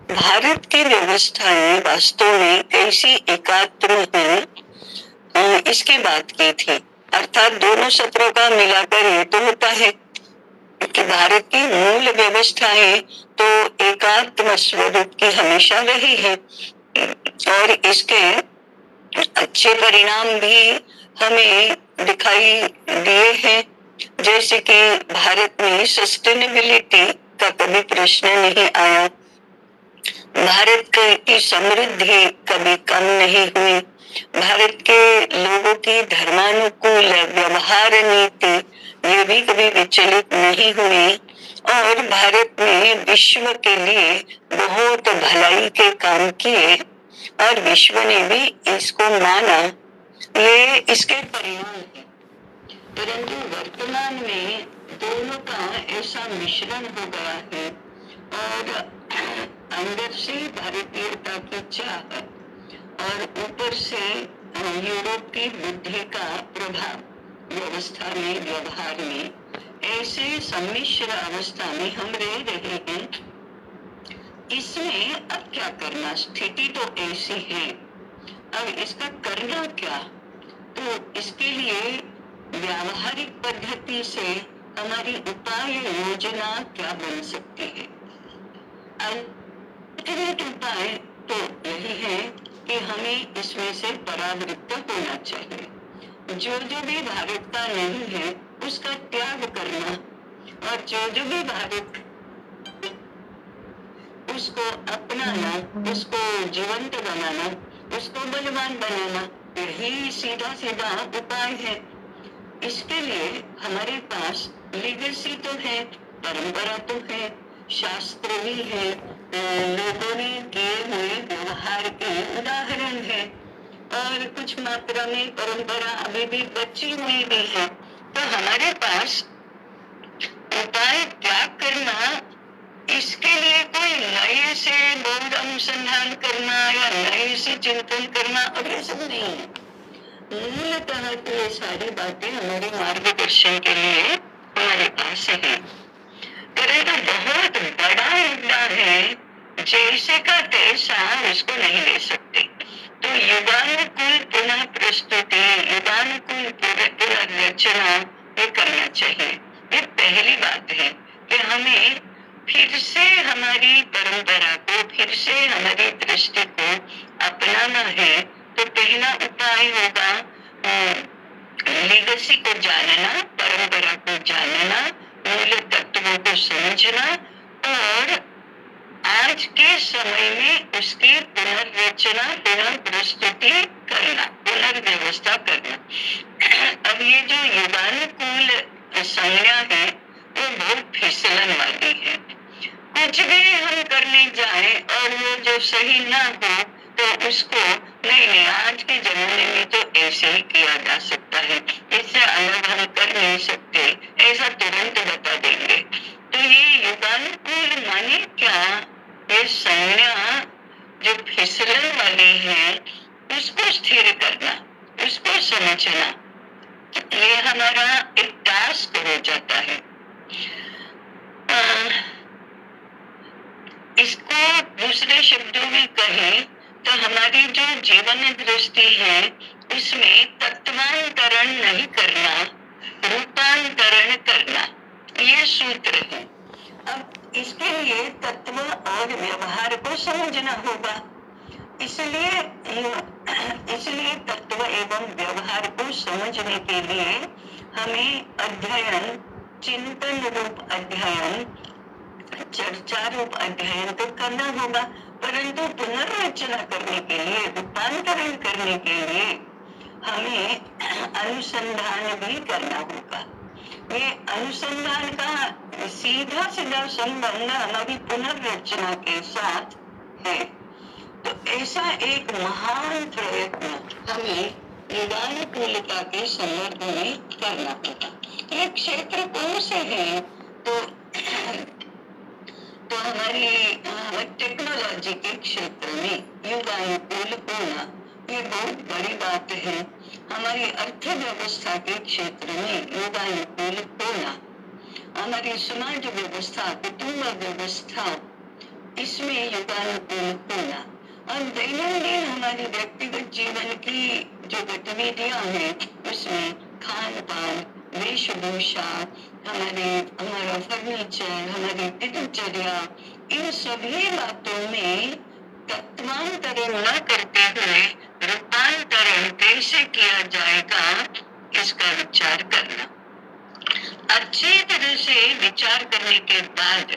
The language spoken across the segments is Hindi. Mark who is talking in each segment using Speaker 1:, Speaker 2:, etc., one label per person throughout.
Speaker 1: भारत की व्यवस्थाएं वास्तव में कैसी एकात्म है, इसकी बात की थी। अर्थात दोनों सत्रों का मिलाकर ये तो होता है कि भारत की मूल व्यवस्थाएं तो एकात्म स्वरूप की हमेशा रही है और इसके अच्छे परिणाम भी हमें दिखाई दिए हैं। जैसे कि भारत में सस्टेनेबिलिटी का कभी प्रश्न नहीं आया, भारत की समृद्धि कभी कम नहीं हुई, भारत के लोगों की धर्मानुकूल व्यवहार नीति ये भी कभी विचलित नहीं हुई और भारत ने विश्व के लिए बहुत भलाई के काम किए और विश्व ने भी इसको माना। ये इसके परिणाम है। परंतु वर्तमान में दोनों का ऐसा मिश्रण हो गया है और अंदर से भारतीयता की चाह और ऊपर से यूरोप की बुद्धि का प्रभाव व्यवस्था में, व्यवहार में, ऐसे सम्मिश्र अवस्था में हम रह रहे हैं। इसमें अब क्या करना, स्थिति तो ऐसी है, अब इसका करना क्या? तो इसके लिए व्यावहारिक पद्धति से हमारी उपाय योजना क्या बन सकती है? अल्टीमेट उपाय तो यही है कि हमें इसमें से परावृत्त होना चाहिए। जो जो भी भारत का नहीं है उसका त्याग करना और जो जो भी भारत उसको अपनाना, उसको जीवंत बनाना, उसको बलवान बनाना, यही सीधा सीधा उपाय है। इसके लिए हमारे पास लीगेसी तो है, परंपरा तो है, शास्त्र भी है, लोगों ने किए हुए व्यवहार के उदाहरण है और कुछ मात्रा में परंपरा अभी भी बची हुई भी है। तो हमारे पास उपाय त्याग करना, इसके लिए कोई नए से बौद्ध अनुसंधान करना या नए से चिंतन करना अब ये सब नहीं है। मूलतः तो ये सारी बातें हमारे मार्गदर्शन के लिए हमारे पास है। परंतु बहुत बड़ा मुद्दा है, जैसे का तैसा उसको नहीं ले सकते। तो युगानुकूल पुनः प्रस्तुति, युगानुकूल पुनर्रचना ये करना चाहिए। ये पहली बात है कि हमें फिर से हमारी परंपरा को, फिर से हमारी दृष्टि को अपनाना है। तो पहला उपाय होगा लीगेसी को जानना, परंपरा को जानना, मूल तत्वों को समझना और आज के समय में उसकी पुनर्रचना, पुनः प्रस्तुति करना, पुनर्व्यवस्था करना। अब ये जो युगानुकूल संज्ञा है वो बहुत फिसलन वाली है। कुछ भी हम करने जाए और वो जो सही ना हो तो उसको नहीं, आज के जमाने में तो ऐसे ही किया जा सकता है, इससे अलग हम कर नहीं सकते, ऐसा तुरंत बता देंगे। तो ये युगानुकूल माने क्या? ये संज्ञा जो फिसलन वाली है उसको स्थिर करना, उसको समझना, ये हमारा एक टास्क हो जाता है। इसको दूसरे शब्दों में कहें तो हमारी जो जीवन दृष्टि है उसमें तत्वांतरण नहीं करना, रूपांतरण करना, ये सूत्र है। अब इसके लिए तत्व और व्यवहार को समझना होगा। इसलिए तत्व एवं व्यवहार को समझने के लिए हमें अध्ययन, चिंतन रूप अध्ययन, चर्चा रूप अध्ययन तो करना होगा, परंतु पुनर्रचना करने के लिए, रूपांतरण करने के लिए हमें अनुसंधान भी करना होगा। ये अनुसंधान का सीधा सीधा संबंध हमारी पुनर्रचना के साथ है। तो ऐसा एक महान प्रयत्न हमें युगानुकूलता के संदर्भ में करना होगा। ये क्षेत्र कौन से हैं? तो हमारी टेक्नोलॉजी के क्षेत्र में युगानुकूल होना ये बहुत बड़ी बात है। हमारी अर्थव्यवस्था के क्षेत्र में युगानुकूल होना, हमारी समाज व्यवस्था, कुटुंब व्यवस्था, इसमें युगानुकूल होना और दैनंदिन हमारी व्यक्तिगत जीवन की जो गतिविधियां हैं उसमें खान पान, वेशभूषा, हमारा फर्नीचर, हमारी दिनचर्या, इन सभी बातों में तत्वांतरण न करते हुए रूपांतरण कैसे किया जाएगा, इसका विचार करना। अच्छी तरह से विचार करने के बाद,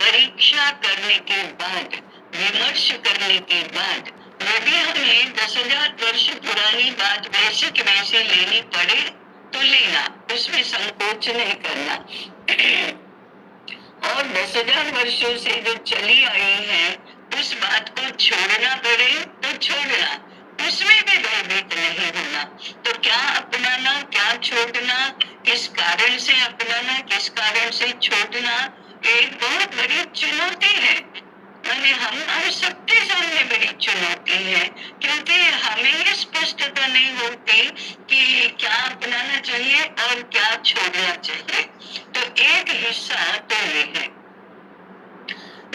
Speaker 1: परीक्षा करने के बाद, विमर्श करने के बाद, यदि हमें 10,000 वर्ष पुरानी बात वैसे की वैसे लेनी पड़े तो लेना, उसमें संकोच नहीं करना। और 10,000 वर्षों से जो चली आई है उस बात को छोड़ना पड़े तो छोड़ना, उसमें भी भयभीत नहीं होना। तो क्या अपनाना, क्या छोड़ना, किस कारण से अपनाना, किस कारण से छोड़ना, एक बहुत बड़ी चुनौती है। मैंने हम सबके सामने बड़ी चुनौती है, क्योंकि हमें ये स्पष्टता नहीं होती कि क्या अपनाना चाहिए और क्या छोड़ना चाहिए। तो एक हिस्सा तो ये है।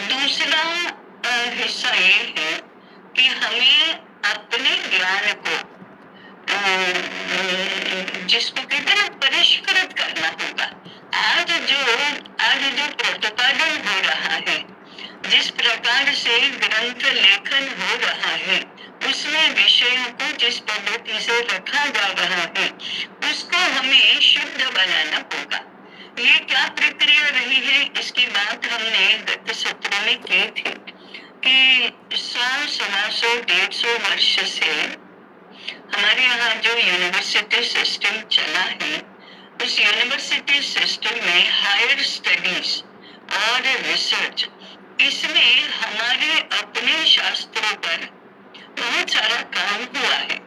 Speaker 1: दूसरा हिस्सा ये है कि हमें अपने ज्ञान को, जिसको कहते हैं परिष्कृत करना होगा। आज जो प्रतिपादन हो रहा है, जिस प्रकार से ग्रंथ लेखन हो रहा है, उसमें विषयों को जिस पद्धति से रखा जा रहा है उसको हमें शुद्ध बनाना होगा। ये क्या प्रक्रिया रही है, इसकी बात हमने गत सत्र में की थी कि 100, 125, 150 वर्ष से हमारे यहाँ जो यूनिवर्सिटी सिस्टम चला है, उस यूनिवर्सिटी सिस्टम में हायर स्टडीज और रिसर्च, इसमें हमारे अपने शास्त्रों पर बहुत सारा काम हुआ है,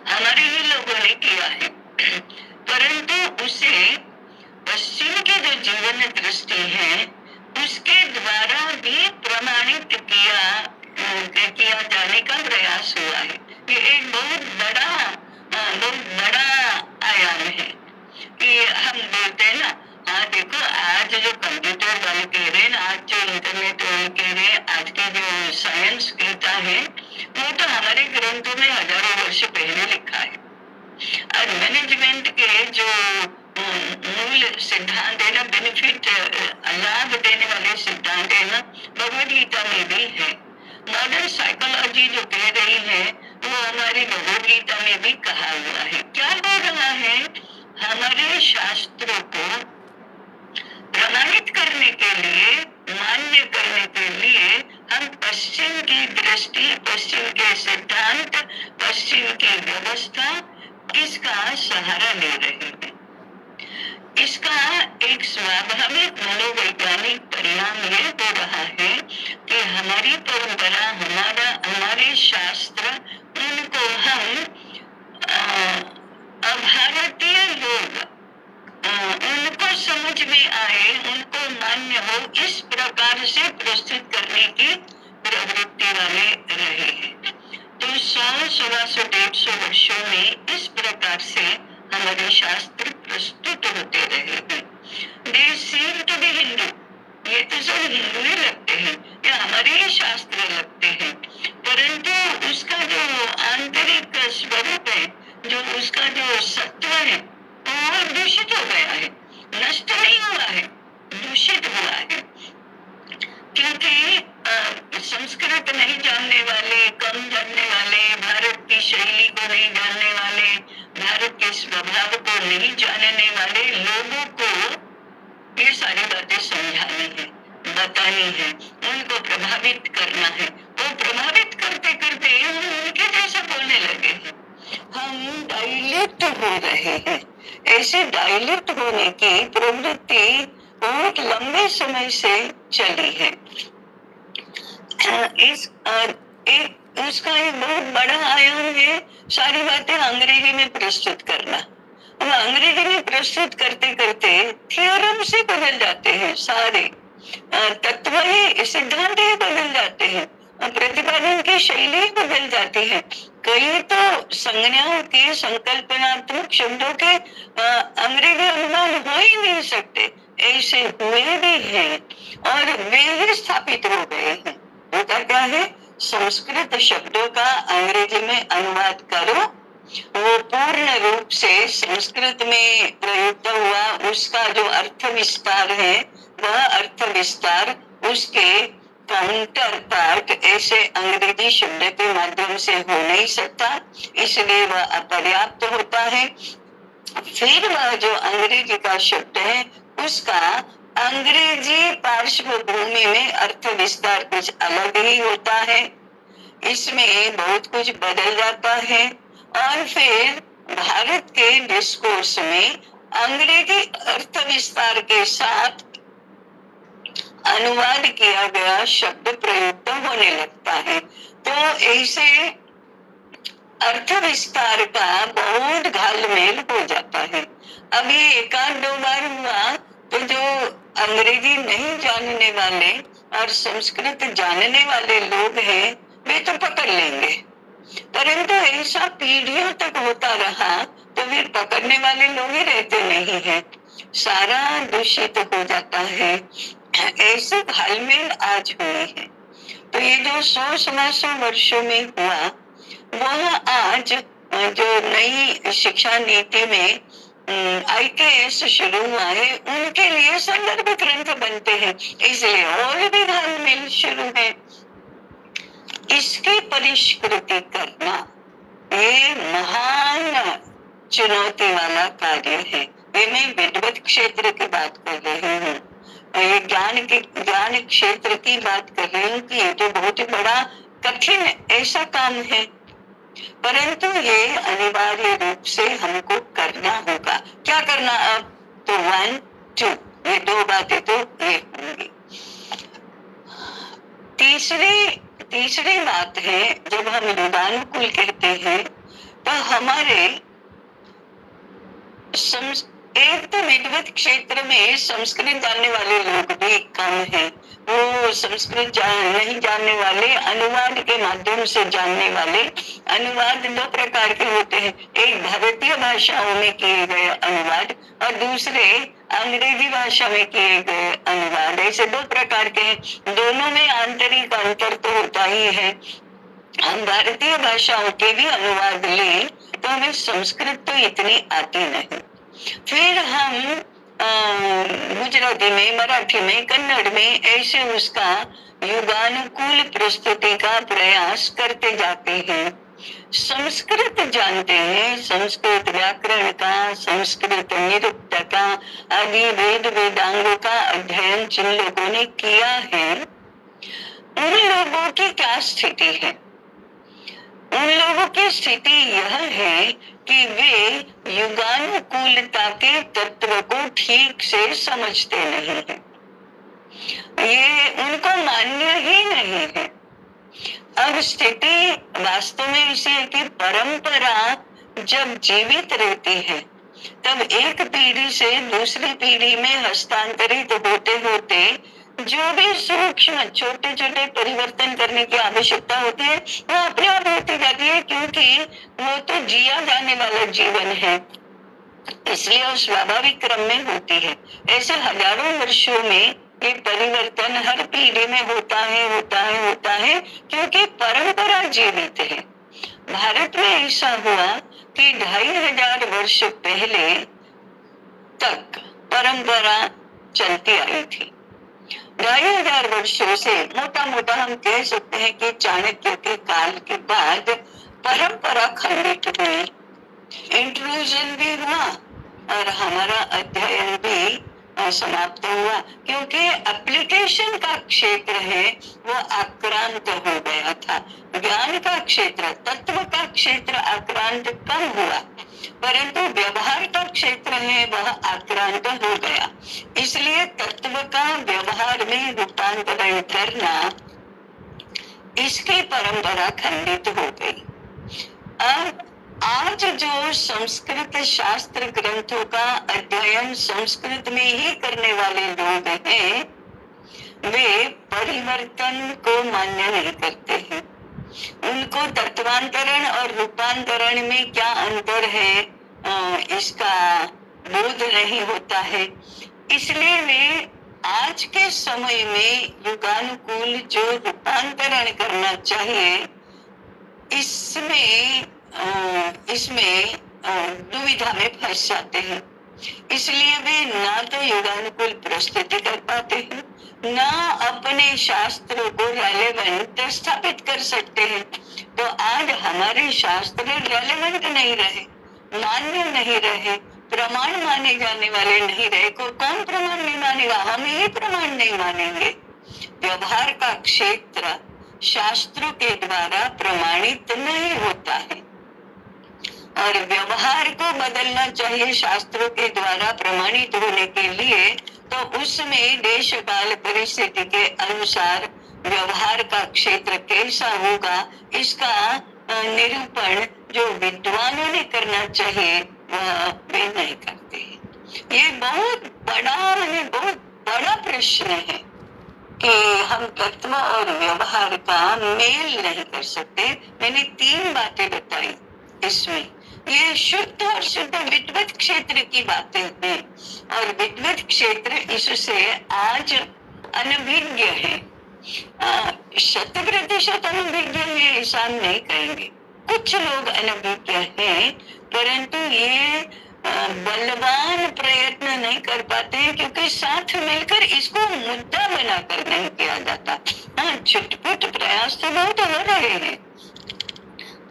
Speaker 1: हमारे ही लोगों ने किया है। परंतु उसे पश्चिम की जो जीवन दृष्टि है उसके द्वारा भी प्रमाणित किया जाने का प्रयास हुआ है। ये एक बहुत बड़ा आयाम है कि हम बोलते हैं ना, हाँ देखो आज जो कंप्यूटर वाले कह रहे हैं, आज जो इंटरनेट वाले कह रहे हैं, आज की जो साइंस कहता है, वो तो हमारे ग्रंथों में हजारों वर्ष पहले लिखा है। और मैनेजमेंट के जो मूल सिद्धांत है ना, बेनिफिट, लाभ देने वाले सिद्धांत है ना, भगवद गीता में भी है। मॉडर्न साइकोलॉजी जो कह रही है वो हमारी भगवद गीता में भी कहा हुआ है। क्या हो रहा है, हमारे शास्त्रों को प्रमाणित करने के लिए, मान्य करने के लिए हम पश्चिम की दृष्टि, पश्चिम के सिद्धांत, पश्चिम की व्यवस्था, इसका सहारा ले रहे हैं। इसका एक स्वाभाविक मनोवैज्ञानिक परिणाम ये हो रहा है कि हमारी परंपरा, हमारे शास्त्र, उनको हम अभारतीय लोग उनको समझ में आए, उनको मान्य हो, इस प्रकार से प्रस्तुत करने की प्रवृत्ति वाले रहे हैं। तो 100, 125, 150 वर्षों में इस प्रकार से हमारे शास्त्र प्रस्तुत होते रहे हैं। They seem to be Hindu, ये तो सब हिंदू ही लगते हैं, ये हमारे ही शास्त्र लगते हैं, परंतु उसका जो आंतरिक स्वरूप है, जो उसका जो सत्व है, वो दूषित हो गया है, नष्ट नहीं हुआ है, दूषित हुआ है। क्योंकि संस्कृत नहीं जानने वाले, कम जानने वाले, भारत की शैली को नहीं जानने वाले, भारत के स्वभाव को नहीं जानने वाले लोगों को ये सारी बातें समझानी है, बतानी है, उनको प्रभावित करना है। वो प्रभावित करते करते हम उनके जैसा बोलने लगे हैं, हम डाइल्यूट हो रहे हैं। ऐसे डाइल्यूट होने की प्रवृत्ति बहुत लंबे समय से चली है। उसका एक बहुत बड़ा आयाम है सारी बातें अंग्रेजी में प्रस्तुत करना। अब अंग्रेजी में प्रस्तुत करते करते थियोरम से बदल जाते हैं, सारे तत्व ही, सिद्धांत ही बदल जाते हैं, प्रतिपादन की शैली बदल जाती है। कई तो संज्ञाओं के, संकल्पनात्मक शब्दों के अंग्रेजी अनुमान हो ही नहीं सकते, ऐसे हुए भी हैं और वे ही स्थापित हो गए हैं। होता क्या है, संस्कृत शब्दों का अंग्रेजी में अनुवाद करो, वो पूर्ण रूप से संस्कृत में प्रयुक्त हुआ उसका जो अर्थ विस्तार है, वह अर्थ विस्तार उसके काउंटर पार्ट ऐसे अंग्रेजी शब्द के माध्यम से हो नहीं सकता, इसलिए वह अपर्याप्त होता है। फिर वह जो अंग्रेजी का शब्द है उसका अंग्रेजी पार्श्वभूमि में अर्थ विस्तार कुछ अलग ही होता है, इसमें बहुत कुछ बदल जाता है और फिर भारत के डिस्कोर्स में अंग्रेजी अर्थ विस्तार के साथ अनुवाद किया गया शब्द प्रयुक्त होने लगता है। तो ऐसे अर्थ विस्तार का बहुत घालमेल हो जाता है। अभी एक आध दो बार हुआ तो जो अंग्रेजी नहीं जानने वाले और संस्कृत जानने वाले लोग हैं वे तो पकड़ लेंगे, परंतु ऐसा पीढ़ियों तक होता रहा तो फिर पकड़ने वाले लोग ही रहते नहीं है, सारा दूषित हो जाता है। ऐसे घालमेल आज हुए हैं। तो ये जो 100-125 वर्षों में हुआ वह आज जो नई शिक्षा नीति में IKS शुरू हुआ है उनके लिए संदर्भ ग्रंथ बनते हैं, इसलिए और भी घालमेल शुरू है। इसकी परिष्कृति करना ये महान चुनौती वाला कार्य है। ये मैं विद्वत क्षेत्र की बात कर रही हूँ, ये ज्ञान क्षेत्र की बात कर रही हूँ कि ये तो बहुत ही बड़ा कठिन ऐसा काम है, परंतु ये अनिवार्य रूप से हमको करना होगा। क्या करना अब? तो 1, 2 ये दो बातें तो ये होंगी। तीसरी बात है, जब हम युगानुकूल कहते हैं तो हमारे एक तो विद्वत क्षेत्र में संस्कृत जानने वाले लोग भी कम हैं। वो संस्कृत नहीं जानने वाले अनुवाद के माध्यम से जानने वाले, अनुवाद दो प्रकार के होते हैं, एक भारतीय भाषाओं में किए गए अनुवाद और दूसरे अंग्रेजी भाषा में किए गए अनुवाद, ऐसे दो प्रकार के हैं। दोनों में आंतरिक अंतर तो होता ही है। हम भारतीय भाषाओं के भी अनुवाद लें तो हमें संस्कृत तो इतनी आती नहीं, फिर हम गुजराती में, मराठी में, कन्नड़ में ऐसे उसका युगानुकूल प्रस्तुति का प्रयास करते जाते हैं। संस्कृत जानते हैं, संस्कृत व्याकरण का, संस्कृत निरुक्त का आदि वेद वेदांगों का अध्ययन जिन लोगों ने किया है उन लोगों की क्या स्थिति है? उन लोगों की स्थिति यह है कि वे युगानुकूलता के तत्व को ठीक से समझते नहीं हैं, ये उनको मान्य ही नहीं है। अब स्थिति वास्तव में ऐसी है कि परंपरा जब जीवित रहती है तब एक पीढ़ी से दूसरी पीढ़ी में हस्तांतरित होते होते जो भी सूक्ष्म छोटे छोटे परिवर्तन करने की आवश्यकता होती है वो अपने आप होती जाती है, क्योंकि वो तो जिया जाने वाला जीवन है, इसलिए वो स्वाभाविक क्रम में होती है। ऐसे हजारों वर्षों में ये परिवर्तन हर पीढ़ी में होता है क्योंकि परंपरा जीवित है। भारत में ऐसा हुआ कि 2500 वर्ष पहले तक परंपरा चलती आई थी। 2500 वर्षों से मोटा मोटा हम कह सकते हैं कि चाणक्य के काल के बाद परंपरा खंडित हुई, इंट्रूजन भी हुआ और हमारा अध्ययन भी समाप्त हुआ, क्योंकि एप्लीकेशन का क्षेत्र है वो आक्रांत हो गया था। ज्ञान का क्षेत्र, तत्व का क्षेत्र आक्रांत कम हुआ, परंतु व्यवहार का क्षेत्र है वह आक्रांत हो गया। इसलिए तत्व का व्यवहार में रूपांतरण करना, इसकी परंपरा खंडित हो गई। अब आज जो संस्कृत शास्त्र ग्रंथों का अध्ययन संस्कृत में ही करने वाले लोग हैं वे परिवर्तन को मान्य नहीं करते हैं। उनको तत्वांतरण और रूपांतरण में क्या अंतर है इसका बोध नहीं होता है। इसलिए वे आज के समय में युगानुकूल जो रूपांतरण करना चाहिए, इसमें दुविधा में फंस जाते हैं। इसलिए वे ना तो युगानुकूल प्रस्तुति कर पाते हैं, ना अपने शास्त्रों को रेलेवेंट स्थापित कर सकते हैं। तो आज हमारे शास्त्र रेलेवेंट नहीं रहे, मान्य नहीं रहे, प्रमाण माने जाने वाले नहीं रहे। कौन प्रमाण नहीं मानेगा? हम ही प्रमाण नहीं मानेंगे। व्यवहार का क्षेत्र शास्त्रों के द्वारा प्रमाणित नहीं होता है, और व्यवहार को बदलना चाहिए शास्त्रों के द्वारा प्रमाणित होने के लिए। तो उसमें देश काल परिस्थिति के अनुसार व्यवहार का क्षेत्र कैसा होगा, इसका निरूपण जो विद्वानों ने करना चाहिए वह वे नहीं करते हैं। ये बहुत बड़ा प्रश्न है कि हम तत्व और व्यवहार का मेल नहीं कर सकते। मैंने 3 बातें बताई इसमें। ये शुद्ध और शुद्ध विद्वत क्षेत्र की बातें हैं, और विद्वत क्षेत्र इससे आज अनभिज्ञ है। 100% अनभिज्ञ है ऐसा हम नहीं कहेंगे, कुछ लोग अनभिज्ञ हैं, परंतु ये बलवान प्रयत्न नहीं कर पाते हैं, क्योंकि साथ मिलकर इसको मुद्दा बनाकर नहीं किया जाता। हाँ, छुटपुट प्रयास तो बहुत हो रहे हैं,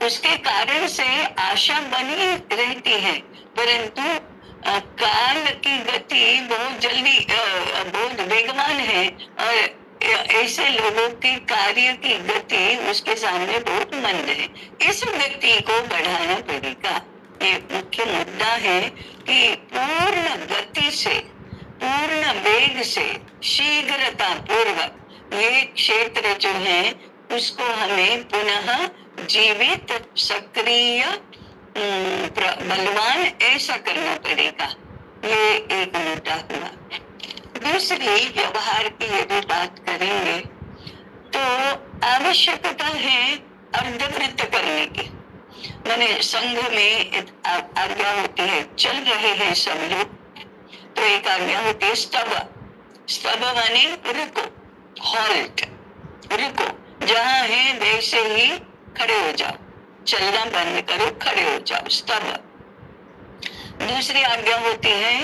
Speaker 1: उसके कारण से आशा बनी रहती है, परंतु काल की गति बहुत जल्दी बहुत वेगवान है, और ऐसे लोगों के कार्य की गति उसके सामने बहुत मंद है। इस गति को बढ़ाना पड़ेगा। ये मुख्य मुद्दा है कि पूर्ण गति से, पूर्ण वेग से, शीघ्रता पूर्वक ये क्षेत्र जो है उसको हमें पुनः जीवित, सक्रिय, बलवान ऐसा करना पड़ेगा। ये एक मुद्दा हुआ। दूसरी, व्यवहार की यदि बात करेंगे तो आवश्यकता है अर्धवृत्त करने की। मैंने संघ में आज्ञा होती है, चल रहे हैं सब लोग, तो एक आज्ञा होती है स्तव। स्तव माने रुको, हॉल्ट, रुको, जहां है वैसे ही खड़े हो जाओ, चलना बंद करो, खड़े हो जाओ, स्तव। दूसरी आज्ञा होती है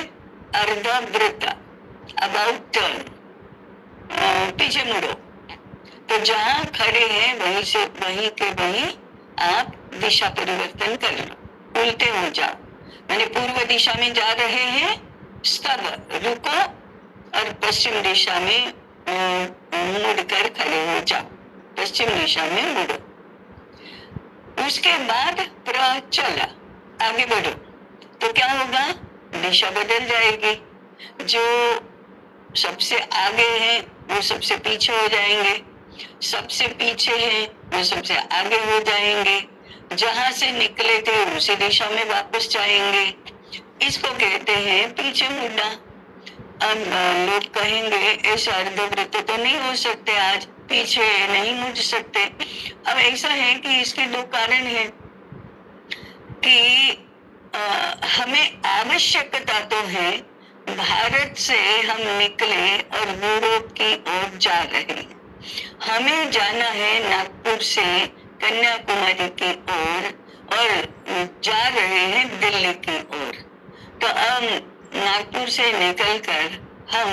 Speaker 1: अर्धवृत्त, अबाउट टर्न, पीछे मुड़ो। तो जहां खड़े हैं वहीं से वहीं के वहीं आप दिशा परिवर्तन कर लो, उल्टे हो जाओ। मैंने पूर्व दिशा में जा रहे हैं, स्तव, रुको, और पश्चिम दिशा में मुड़कर खड़े हो जाओ, पश्चिम दिशा में मुड़ो। उसके बाद प्रचल, आगे बढ़ो। तो क्या होगा? दिशा बदल जाएगी। जो सबसे आगे हैं वो सबसे पीछे हो जाएंगे, सबसे पीछे हैं वो सबसे आगे हो जाएंगे, जहां से निकले थे उसी दिशा में वापस जाएंगे। इसको कहते हैं पीछे मुड़ना। अब लोग कहेंगे ऐसा अर्धवृत्त तो नहीं हो सकते, आज पीछे नहीं मुड़ सकते। अब ऐसा है कि इसके 2 कारण हैं कि हमें आवश्यकता तो है, भारत से हम निकले और यूरोप की ओर जा रहे हैं। हमें जाना है नागपुर से कन्याकुमारी की ओर, और जा रहे हैं दिल्ली की ओर। तो अब नागपुर से निकलकर हम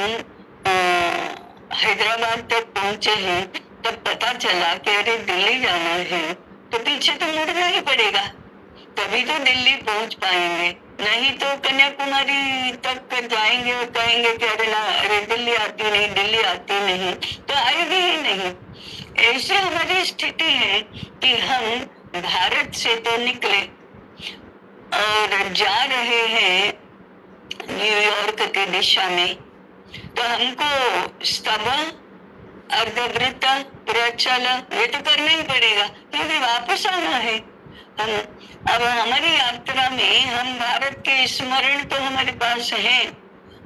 Speaker 1: हैदराबाद तक पहुंचे हैं, तब पता चला कि अरे दिल्ली जाना है, तो पीछे तो मुड़ना ही पड़ेगा, तभी तो दिल्ली पहुंच पाएंगे। नहीं तो कन्याकुमारी तक जाएंगे और कहेंगे कि अरे दिल्ली आती नहीं, दिल्ली आती नहीं, तो आएगी ही नहीं। ऐसे हमारी स्थिति है कि हम भारत से तो निकले और जा रहे हैं न्यूयॉर्क की दिशा में, तो हमको स्तव, अर्धवृत्त, प्रचल ये तो करना ही पड़ेगा, क्योंकि वापस आना है। हम अब हमारी यात्रा में हम भारत के स्मरण तो हमारे पास है,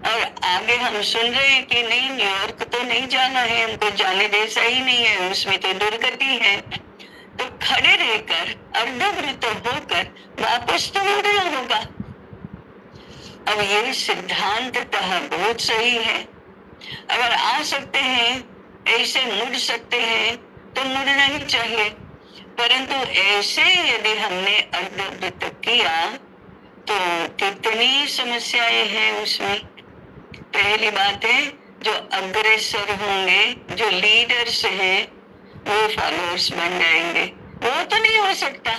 Speaker 1: और आगे हम सुन रहे हैं कि नहीं, न्यूयॉर्क तो नहीं जाना है, हमको जाने जैसा ही नहीं है, उसमें तो दुर्गति है। तो खड़े रहकर अर्धवृत्त होकर वापस तो मुड़ना होगा। अब ये सिद्धांततः बहुत सही है। अगर आ सकते हैं, ऐसे मुड़ सकते हैं तो मुड़ना ही चाहिए, परंतु ऐसे यदि हमने अर्धवृत्त किया तो कितनी समस्याएं हैं उसमें। पहली बात है, जो अग्रेसर होंगे, जो लीडर्स हैं, वो फॉलोअर्स बन जाएंगे। वो तो नहीं हो सकता।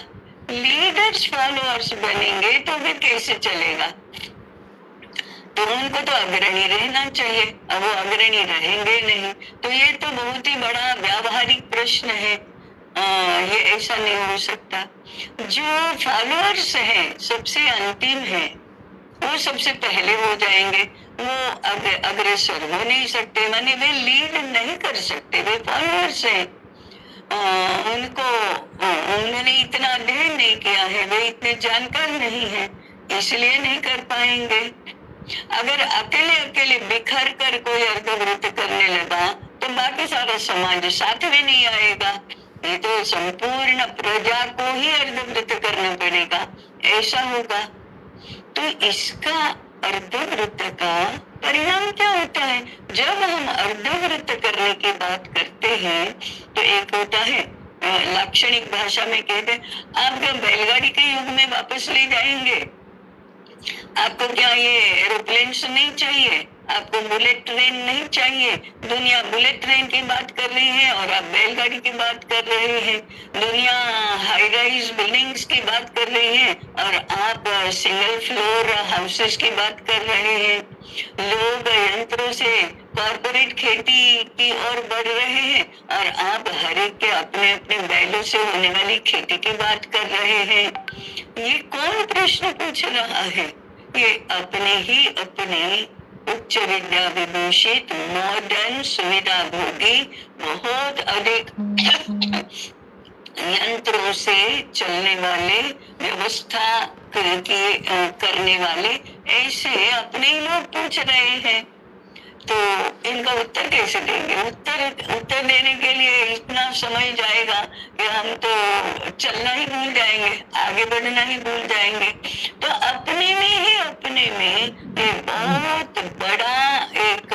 Speaker 1: लीडर्स फॉलोअर्स बनेंगे तो फिर कैसे चलेगा? तो उनको तो अग्रणी रहना चाहिए। अब वो अग्रणी रहेंगे नहीं तो ये तो बहुत ही बड़ा व्यावहारिक प्रश्न है। ये ऐसा नहीं हो सकता। जो फॉलोअर्स हैं सबसे अंतिम है, वो सबसे पहले हो जाएंगे। वो अग्रेसर हो नहीं सकते, माने वे लीड नहीं कर सकते, वे फॉलोअर्स हैं। उनको उन्होंने इतना अध्ययन नहीं किया है, वे इतने जानकार नहीं है, इसलिए नहीं कर पाएंगे। अगर अकेले अकेले बिखर कर कोई अर्धवृत्त करने लगा तो बाकी सारा समाज साथ में नहीं आएगा। ये तो संपूर्ण प्रजा को ही अर्धवृत्त करना पड़ेगा, ऐसा होगा। तो इसका अर्धवृत्त का परिणाम क्या होता है? जब हम अर्धवृत्त करने की बात करते हैं तो एक होता है, लाक्षणिक भाषा में कहते हैं, आप क्या बैलगाड़ी के युग में वापस ले जाएंगे? आपको क्या ये एरोप्लेन नहीं चाहिए? आपको बुलेट ट्रेन नहीं चाहिए? दुनिया बुलेट ट्रेन की बात कर रही है और आप बैलगाड़ी की बात कर रहे हैं। दुनिया हाई राइज बिल्डिंग्स की बात कर रही है और आप सिंगल फ्लोर हाउसेस की बात कर रहे हैं। लोग यंत्रों से कॉर्पोरेट खेती की ओर बढ़ रहे हैं और आप हर एक के अपने अपने बैलों से होने वाली खेती की बात कर रहे हैं। ये कौन प्रश्न पूछ रहा है? ये अपने ही अपने उच्च विद्या विभूषित मॉडर्न सुविधा भोगी बहुत अधिक यंत्रों से चलने वाले, व्यवस्था करने वाले ऐसे अपने ही लोग पूछ रहे हैं। तो इनका उत्तर कैसे देंगे? उत्तर देने के लिए इतना समय जाएगा कि हम तो चलना ही भूल जाएंगे, आगे बढ़ना ही भूल जाएंगे। तो अपने में एक बहुत बड़ा एक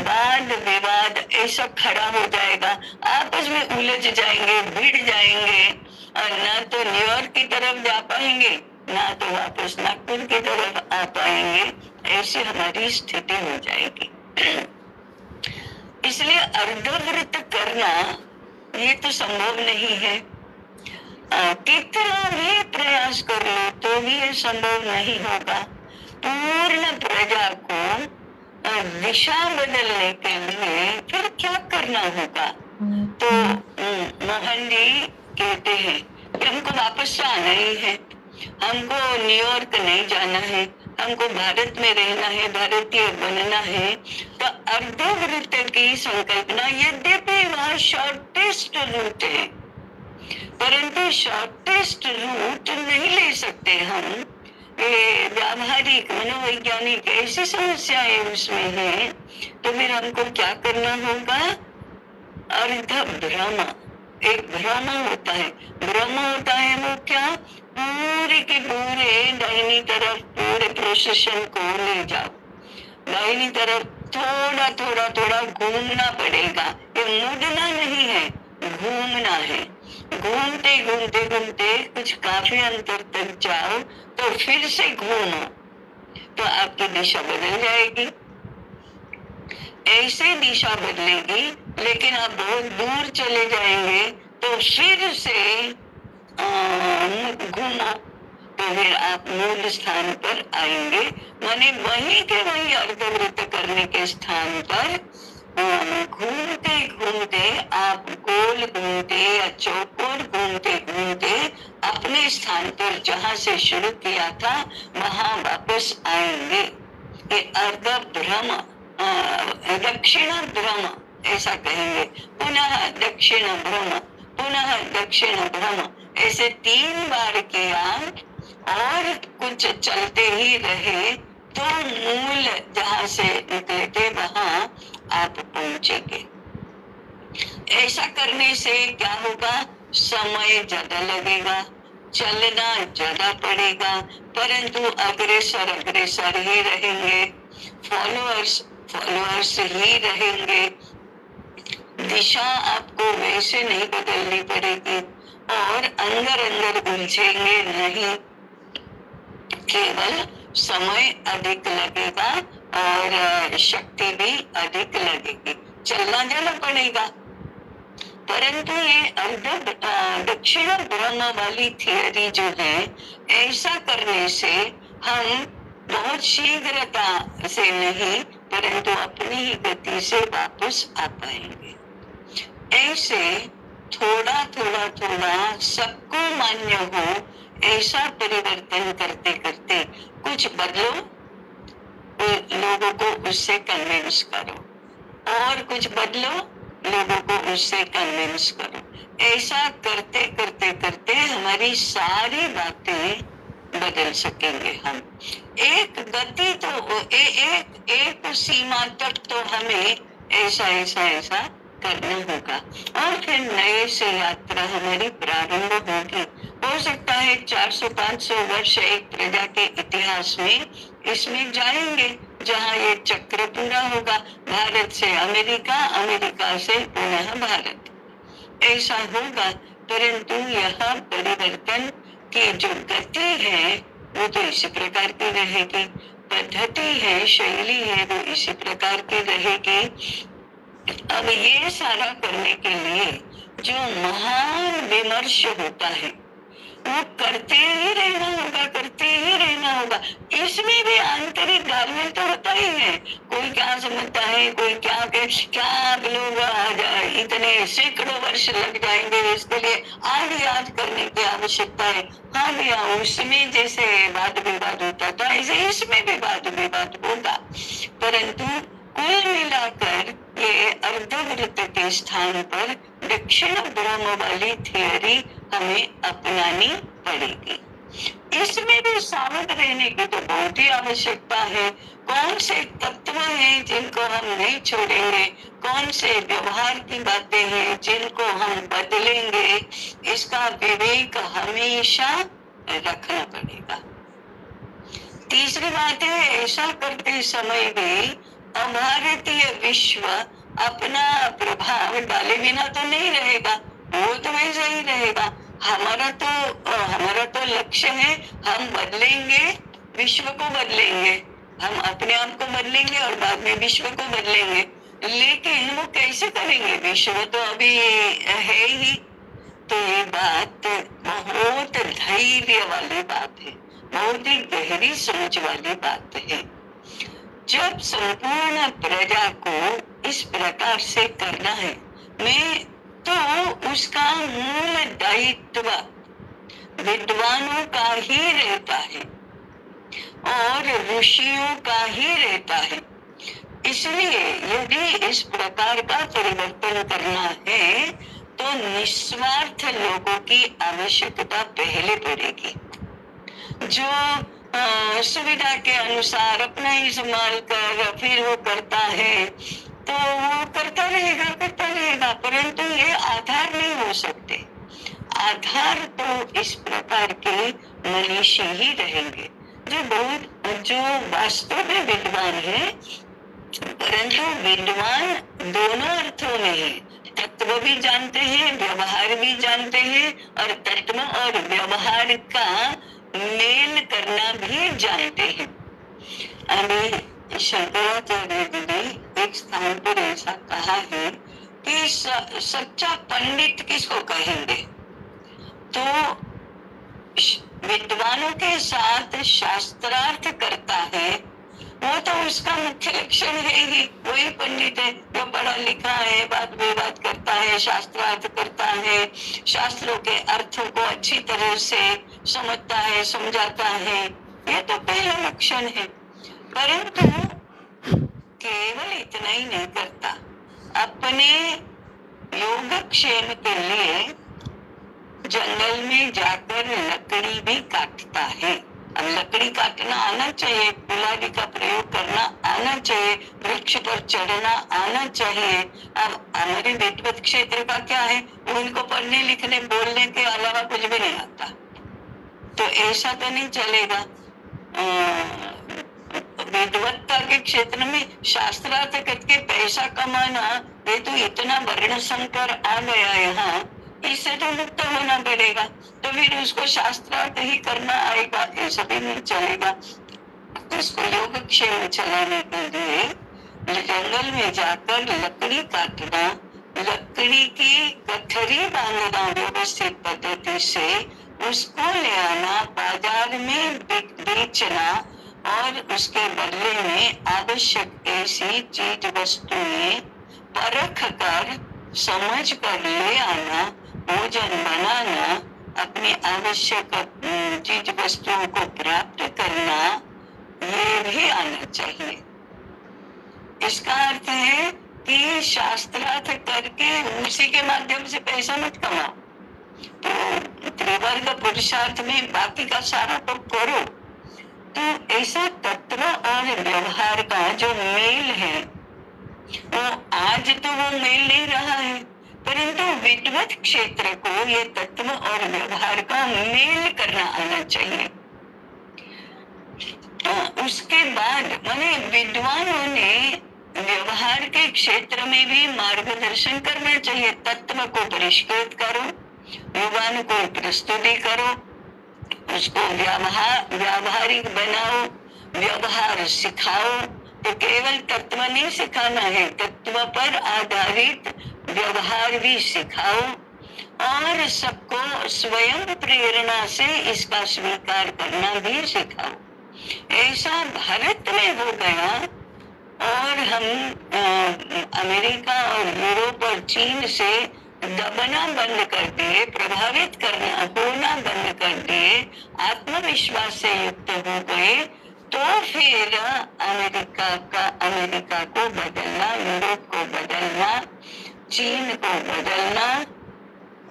Speaker 1: वाद विवाद ऐसा खड़ा हो जाएगा, आपस में उलझ जाएंगे, भिड़ जाएंगे और ना तो न्यूयॉर्क की तरफ जा पाएंगे, ना तो वापस नागपुर की तरफ आ पाएंगे। ऐसी हमारी स्थिति हो जाएगी। इसलिए अर्धवृत्त करना ये तो संभव नहीं है। कितना भी प्रयास कर लो तो भी ये संभव नहीं होगा। पूर्ण प्रजा को दिशा बदलने के लिए फिर क्या करना होगा? तो मोहन जी कहते हैं कि हमको वापस आना ही है, हमको न्यूयॉर्क नहीं जाना है, हमको भारत में रहना है, भारतीय बनना है। तो अर्धवृत्त की संकल्पना, यद्यपि वह शॉर्टेस्ट रूट है, परंतु शॉर्टेस्ट रूट नहीं ले सकते हम। व्यावहारिक मनोवैज्ञानिक ऐसी समस्याएं उसमें है, तो फिर हमको क्या करना होगा? अर्ध भ्रम, एक भ्रम होता है। भ्रम होता है वो क्या? पूरे के पूरे दाहिनी तरफ पूरे प्रोसेशन को ले जाओ, दाहिनी तरफ थोड़ा थोड़ा थोड़ा घूमना पड़ेगा। ये मुड़ना नहीं है, घूमना है। घूमते घूमते घूमते कुछ काफी अंतर तक जाओ तो फिर से घूमो, तो आपकी दिशा बदल जाएगी। ऐसे दिशा बदलेगी, लेकिन आप बहुत दूर चले जाएंगे तो फिर से घूमो, तो फिर आप मूल स्थान पर आएंगे। माने वही के वही अर्धवृत्त करने के स्थान पर घूमते घूमते आप गोल घूमते या चौकोर घूमते घूमते अपने स्थान पर जहाँ से शुरू किया था वहां वापस आएंगे। ये अर्ध भ्रम, दक्षिण भ्रम ऐसा कहेंगे। पुनः दक्षिण भ्रम, पुनः दक्षिण भ्रम, ऐसे 3 बार किया और कुछ चलते ही रहे तो मूल जहाँ से निकले थे वहां आप पहुंचेंगे। ऐसा करने से क्या होगा? समय ज्यादा लगेगा, चलना ज्यादा पड़ेगा, परंतु अग्रसर अग्रसर ही रहेंगे, फॉलोअर्स फॉलोअर्स ही रहेंगे। दिशा आपको वैसे नहीं बदलनी पड़ेगी और अंदर अंदर उलझेंगे नहीं, केवल समय अधिक लगेगा और शक्ति भी अधिक लगेगी, चलना जाना पड़ेगा। परंतु ये दक्षिण ब्रह्म वाली थियरी जो है, ऐसा करने से हम बहुत शीघ्रता से नहीं परंतु अपनी ही गति से वापस आ पाएंगे। ऐसे थोड़ा थोड़ा थोड़ा सबको मान्य हो ऐसा परिवर्तन करते करते कुछ बदलो, लोगों को उससे कन्विंस करो, और कुछ बदलो, लोगों को उससे कन्विंस करो। ऐसा करते करते करते हमारी सारी बातें बदल सकेंगे हम। एक गति तो एक सीमा तक तो हमें ऐसा ऐसा ऐसा करना होगा और फिर नए से यात्रा हमारी प्रारंभ होगी। हो सकता है 400-500 वर्ष एक प्रजा के इतिहास में इसमें जाएंगे जहाँ ये चक्र पूरा होगा, भारत से अमेरिका, अमेरिका से पुनः भारत, ऐसा होगा। परंतु यह परिवर्तन की जो गति है वो तो इसी प्रकार की रहेगी, पद्धति है, शैली है, वो इसी प्रकार की रहेगी। अब ये सारा करने के लिए जो महान विमर्श होता है वो करते ही रहना होगा, करते ही रहना होगा। इसमें भी आंतरिक घालमेल तो होता ही है, कोई क्या समझता है, कोई क्या आप लोग इतने सैकड़ों वर्ष लग जाएंगे इसके लिए, आज याद करने की आवश्यकता है। हाँ भैया, उसमें जैसे वाद विवाद होता था ऐसे इसमें भी वाद विवाद होगा, परंतु कुल मिलाकर ये अर्धवृत्त के स्थान पर दक्षिण ब्रह्म वाली थियरी हमें अपनानी पड़ेगी। इसमें भी सावध रहने की तो बहुत ही आवश्यकता है। कौन से तत्व हैं जिनको हम नहीं छोड़ेंगे, कौन से व्यवहार की बातें हैं जिनको हम बदलेंगे, इसका विवेक हमेशा रखना पड़ेगा। तीसरी बात है, ऐसा करते समय भी अभारतीय विश्व अपना प्रभाव डाले बिना तो नहीं रहेगा, वो तो वैसा ही रहेगा। हमारा तो लक्ष्य है, हम बदलेंगे, विश्व को बदलेंगे, हम अपने आप को बदलेंगे और बाद में विश्व को बदलेंगे। लेकिन वो कैसे करेंगे, विश्व तो अभी है ही। तो ये बात बहुत धैर्य वाली बात है, बहुत ही गहरी सोच वाली बात है। जब संपूर्ण प्रजा को इस प्रकार से करना है, मैं तो उसका मूल दायित्व विद्वानों का ही रहता है और ऋषियों का ही रहता है। इसलिए यदि इस प्रकार का परिवर्तन करना है तो निस्वार्थ लोगों की आवश्यकता पहले पड़ेगी। जो सुविधा के अनुसार अपना ही संभाल कर फिर वो करता है तो वो करता रहेगा, परंतु ये आधार नहीं हो सकते। आधार तो इस प्रकार के मनीषी ही रहेंगे जो वास्तव में विद्वान है, परंतु विद्वान दोनों अर्थों में है, तत्व भी जानते हैं, व्यवहार भी जानते हैं, और तत्व और व्यवहार का मेल करना भी जानते हैं। अभी शंकराचार्य जी ने एक स्थान पर ऐसा कहा है कि सच्चा पंडित किसको कहेंगे, तो विद्वानों के साथ शास्त्रार्थ करता है, वो तो उसका मुख्य लक्षण है ही, वही पंडित है जो पढ़ा लिखा है, बात विवाद करता है, शास्त्रार्थ करता है, शास्त्रों के अर्थों को अच्छी तरह से समझता है, समझाता है, ये तो पहला लक्षण है। परंतु केवल इतना ही नहीं करता, अपने योगक्षेम के लिए जंगल में जाकर लकड़ी भी काटता है। अब लकड़ी काटना आना चाहिए, कुल्हाड़ी का प्रयोग करना आना चाहिए, वृक्ष पर चढ़ना आना चाहिए। अब हमारे विद्वत क्षेत्र का क्या है, उनको पढ़ने लिखने बोलने के अलावा कुछ भी नहीं आता, तो ऐसा तो नहीं चलेगा। विद्वत्ता के क्षेत्र में शास्त्रार्थ करके पैसा कमाना, ये तो इतना वर्ण संकर आ गया यहाँ, इससे तो मुक्त होना पड़ेगा। तो फिर उसको शास्त्रार्थ ही करना आएगा, ऐसा भी नहीं चलेगा। उसको योगक्षेम चलाने के लिए जंगल में जाकर लकड़ी काटना, लकड़ी की गठरी बांधना व्यवस्थित पद्धति से, उसको ले आना, बाजार में बेचना और उसके बदले में आवश्यक ऐसी चीज वस्तुएं परख कर समझ कर ले आना, भोजन बनाना, अपनी आवश्यक चीज वस्तुओं को प्राप्त करना, ये भी आना चाहिए। इसका अर्थ है कि शास्त्रार्थ करके उसी के माध्यम से पैसा मत कमाओ। तो त्रिवर्ग पुरुषार्थ में बाकी का सारा तो करो। तो ऐसा तत्व और व्यवहार का जो मेल है, वो आज तो वो मेल नहीं रहा है, परंतु विद्वत क्षेत्र को ये तत्व और व्यवहार का मेल करना आना चाहिए। उसके बाद माने विद्वानों ने व्यवहार के क्षेत्र में भी मार्गदर्शन करना चाहिए। तत्व को परिष्कृत करो, युवान को प्रस्तुति करो, उसको व्यावहारिक बनाओ, व्यवहार सिखाओ। तो केवल तत्व नहीं सिखाना है, तत्व पर आधारित व्यवहार भी सिखाओ और सबको स्वयं प्रेरणा से इसका स्वीकार करना भी सिखाओ। ऐसा भारत में हो गया और हम अमेरिका और यूरोप और चीन से दबना बंद कर दिए, प्रभावित करना होना बंद कर दिए, आत्मविश्वास से युक्त हो गए। तो फिर अमेरिका को बदलना, यूरोप को बदलना, चीन को बदलना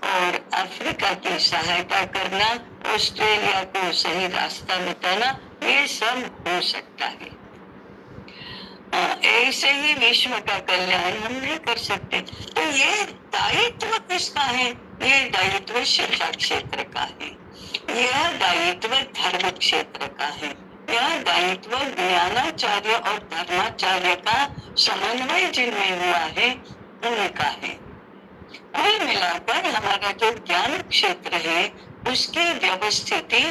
Speaker 1: और अफ्रीका की सहायता करना, ऑस्ट्रेलिया को सही रास्ता बताना, ये सब हो सकता है। ऐसे ही विश्व का कल्याण हम नहीं कर सकते। तो ये दायित्व किसका है? ये दायित्व शिक्षा क्षेत्र का है, यह दायित्व धर्म क्षेत्र का है, यह दायित्व ज्ञानाचार्य और धर्माचार्य का समन्वय जिनमें हुआ है उनका है। कुल मिलाकर हमारा जो ज्ञान क्षेत्र है उसकी व्यवस्थिति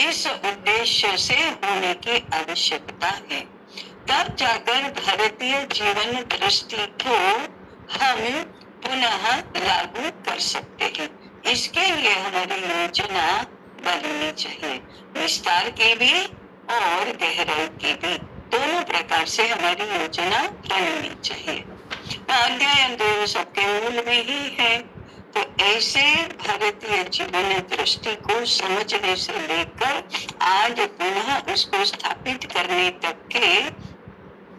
Speaker 1: इस उद्देश्य से होने की आवश्यकता है। तब जाकर भारतीय जीवन दृष्टि को हम पुनः लागू कर सकते हैं। इसके लिए हमारी योजना बननी चाहिए, विस्तार की भी और गहराई की भी, दोनों प्रकार से हमारी योजना बननी चाहिए। अध्ययन तो सबके मूल में ही है। तो ऐसे भारतीय जीवन दृष्टि को समझने से लेकर आज पुनः उसको स्थापित करने तक के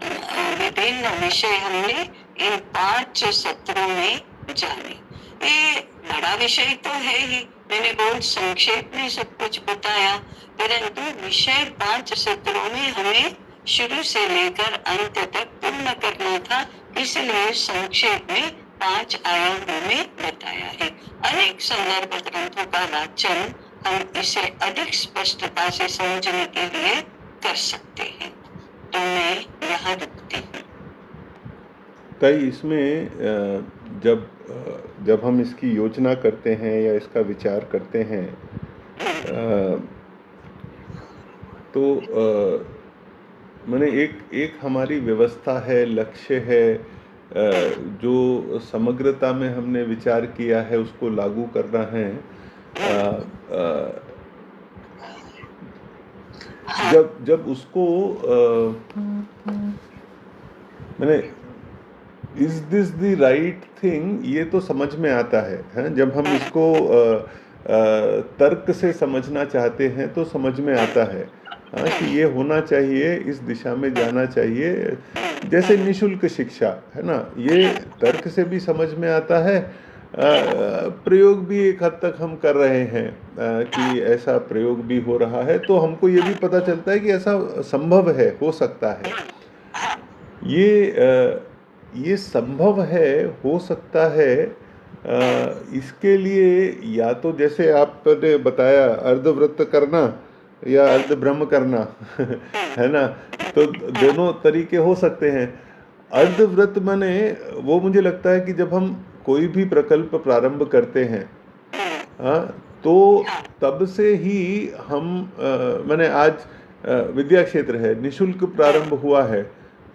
Speaker 1: विभिन्न विषय हमने इन 5 सत्रों में जाने। ये बड़ा विषय तो है ही, मैंने बहुत संक्षेप में सब कुछ बताया, परंतु विषय 5 सत्रों में हमें शुरू से लेकर अंत तक पूर्ण करना था, इसलिए संक्षेप में 5 आयामों में बताया है। अनेक संदर्भ ग्रंथों का वाचन हम इसे अधिक स्पष्टता से समझने के लिए कर सकते हैं। तो मैं यहाँ रुकती हूँ।
Speaker 2: ताई, इसमें जब हम इसकी योजना करते हैं या इसका विचार करते हैं तो माने एक हमारी व्यवस्था है, लक्ष्य है, जो समग्रता में हमने विचार किया है उसको लागू करना है। जब उसको मैंने is this the right thing, ये तो समझ में आता है, जब हम इसको तर्क से समझना चाहते हैं तो समझ में आता है कि ये होना चाहिए, इस दिशा में जाना चाहिए। जैसे निशुल्क शिक्षा है ना, ये तर्क से भी समझ में आता है, प्रयोग भी एक हद तक हम कर रहे हैं कि ऐसा प्रयोग भी हो रहा है, तो हमको ये भी पता चलता है कि ऐसा संभव है, हो सकता है। ये संभव है, हो सकता है, इसके लिए या तो जैसे आपने बताया अर्धव्रत करना या अर्धब्रह्म करना है ना, तो दोनों तरीके हो सकते हैं। अर्धव्रत माने वो मुझे लगता है कि जब हम कोई भी प्रकल्प प्रारंभ करते हैं, हाँ, तो तब से ही हम माने आज विद्या क्षेत्र है, निशुल्क प्रारंभ हुआ है,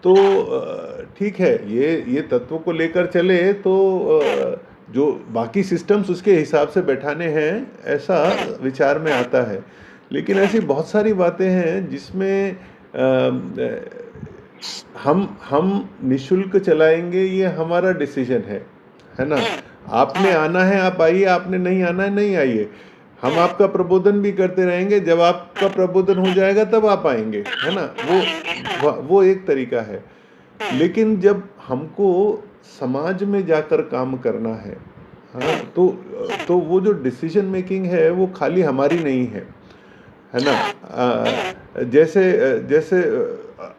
Speaker 2: तो ठीक है, ये तत्व को लेकर चले तो जो बाकी सिस्टम्स उसके हिसाब से बैठाने हैं, ऐसा विचार में आता है। लेकिन ऐसी बहुत सारी बातें हैं जिसमें हम निशुल्क चलाएंगे, ये हमारा डिसीजन है ना। आपने आना है आप आइए, आपने नहीं आना है नहीं आइए। हम आपका प्रबोधन भी करते रहेंगे, जब आपका प्रबोधन हो जाएगा तब आप आएंगे, है ना। वो एक तरीका है। लेकिन जब हमको समाज में जाकर काम करना है, हाँ, तो वो जो डिसीजन मेकिंग है वो खाली हमारी नहीं है ना। जैसे जैसे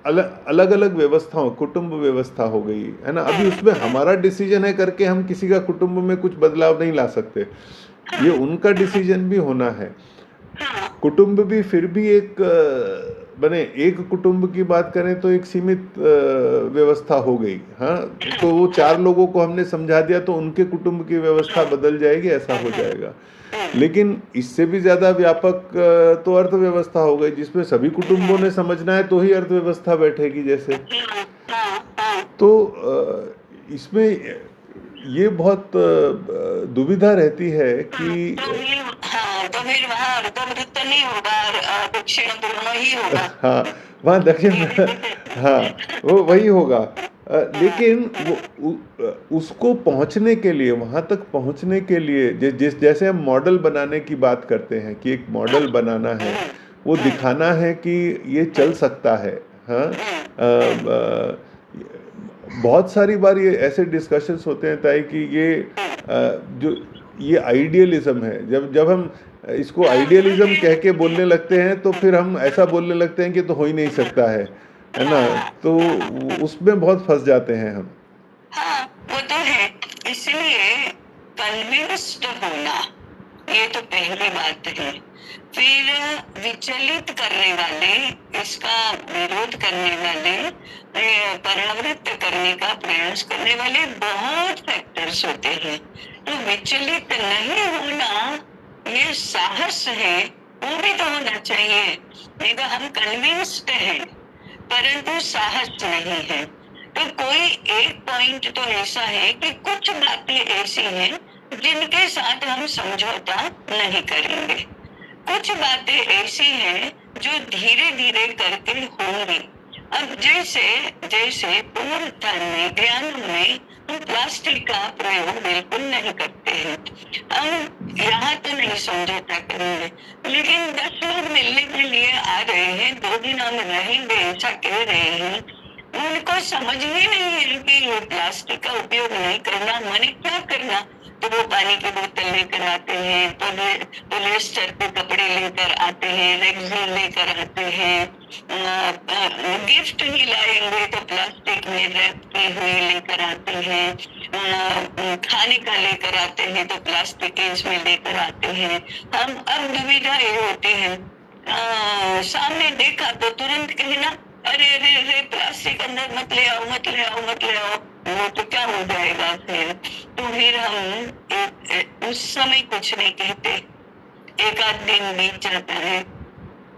Speaker 2: अलग अलग व्यवस्थाओं, कुटुंब व्यवस्था हो गई है ना, अभी उसमें हमारा डिसीजन है करके हम किसी का कुटुंब में कुछ बदलाव नहीं ला सकते, ये उनका डिसीजन भी होना है। कुटुंब भी फिर भी एक बने, एक कुटुंब की बात करें तो एक सीमित व्यवस्था हो गई, हाँ, तो वो 4 लोगों को हमने समझा दिया तो उनके कुटुंब की व्यवस्था बदल जाएगी, ऐसा हो जाएगा। लेकिन इससे भी ज्यादा व्यापक तो अर्थव्यवस्था हो गई, जिसमें सभी कुटुंबों ने समझना है तो ही अर्थव्यवस्था बैठेगी जैसे। तो इसमें ये बहुत दुविधा रहती है कि
Speaker 1: तो फिर वहाँ अर्धवृत्त नहीं होगा, दक्षिण ब्रह्म ही होगा।
Speaker 2: हाँ, वहाँ दक्षिण हाँ, वो वही होगा। लेकिन उसको पहुंचने के लिए, वहां तक पहुंचने के लिए जैसे हम मॉडल बनाने की बात करते हैं कि एक मॉडल बनाना है, वो दिखाना है कि ये चल सकता है, हाँ। बहुत सारी बार ये ऐसे डिस्कशंस होते हैं ताई कि जो ये आइडियलिज्म है, जब हम इसको आइडियलिज्म कह के बोलने लगते हैं तो फिर हम ऐसा बोलने लगते हैं कि तो हो ही नहीं सकता है ना, तो उसमें बहुत फंस जाते हैं हम।
Speaker 1: हाँ, वो तो है। इसलिए कन्विंस्ड होना ये तो पहली बात है। फिर विचलित करने वाले, इसका विरोध करने वाले, परावृत्त करने का प्रयास करने वाले बहुत फैक्टर्स होते हैं। तो विचलित नहीं होना ये साहस है, वो भी तो होना चाहिए। नहीं तो हम कन्विंस्ड हैं परंतु साहस नहीं है। तो कोई एक पॉइंट तो ऐसा है कि कुछ बातें ऐसी हैं जिनके साथ हम समझौता नहीं करेंगे, कुछ बातें ऐसी हैं जो धीरे धीरे करके होंगी। अब जैसे पूर्णता में, ज्ञान में हम प्लास्टिक का प्रयोग बिल्कुल नहीं करते हैं। हम यहाँ तो नहीं समझौता करेंगे, लेकिन 10 लोग मिलने के लिए आ रहे हैं, 2 दिन हम रहेंगे ऐसा कह रहे हैं, उनको समझ ही नहीं है कि ये प्लास्टिक का उपयोग नहीं करना, माने क्या करना। तो वो पानी की बोतल लेकर आते हैं, पोलिएस्टर के कपड़े लेकर आते हैं, रेक्सिन लेकर आते हैं, गिफ्ट ही लाएंगे तो प्लास्टिक में रैप की हुई लेकर आते हैं, खाने का लेकर आते हैं तो प्लास्टिक के इसमें लेकर आते हैं। हम अब दुविधा ये होती है, सामने देखा तो तुरंत कहना अरे अरे अरे प्लास्टिक अंदर मत ले आओ, मत ले आओ, मत ले आओ, वो तो क्या हो जाएगा फिर। तो फिर हम उस समय कुछ नहीं कहते, एक आध दिन बीत जाता है,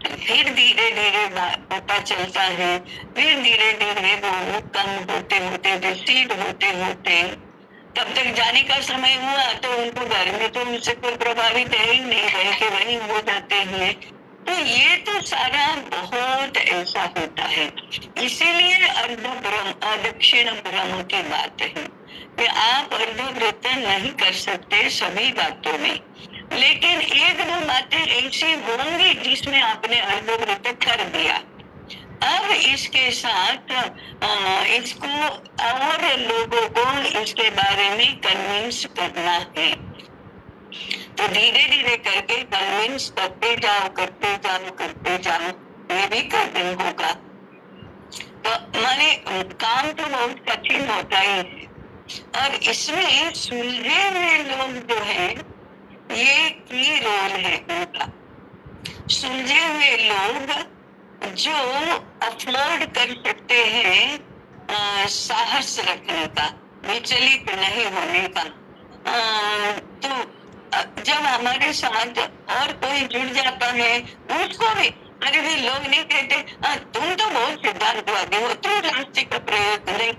Speaker 1: फिर धीरे धीरे पता चलता है, फिर धीरे धीरे वो कम होते होते, रिसीड होते होते, तब तक जाने का समय हुआ तो उनको घर में तो उनसे कोई प्रभावित है ही नहीं, रह के वही हो जाते हैं। तो ये तो सारा बहुत ऐसा होता है। इसीलिए दक्षिण ब्रह्म की बात है कि आप अर्धवृत्त नहीं कर सकते सभी बातों में, लेकिन 1-2 बातें ऐसी होंगी जिसमें आपने अर्धवृत्त कर दिया। अब इसके साथ इसको और लोगों को इसके बारे में कन्विंस करना है, तो धीरे धीरे करके कन्विंस करते जाओ, ये भी करते होगा। तो माने काम तो बहुत कठिन होता ही है, और इसमें सुलझे हुए लोग जो है, ये की रोल है उनका। सुलझे हुए लोग जो अफोर्ड कर सकते हैं साहस रखने का, विचलित नहीं होने का। तो जब हमारे साथ और कोई जुड़ जाता है, उसको भी, अरे भाई लोग नहीं कहते तुम तो बहुत सिद्धांतवादी हो, तुम प्लास्टिक का प्रयोग नहीं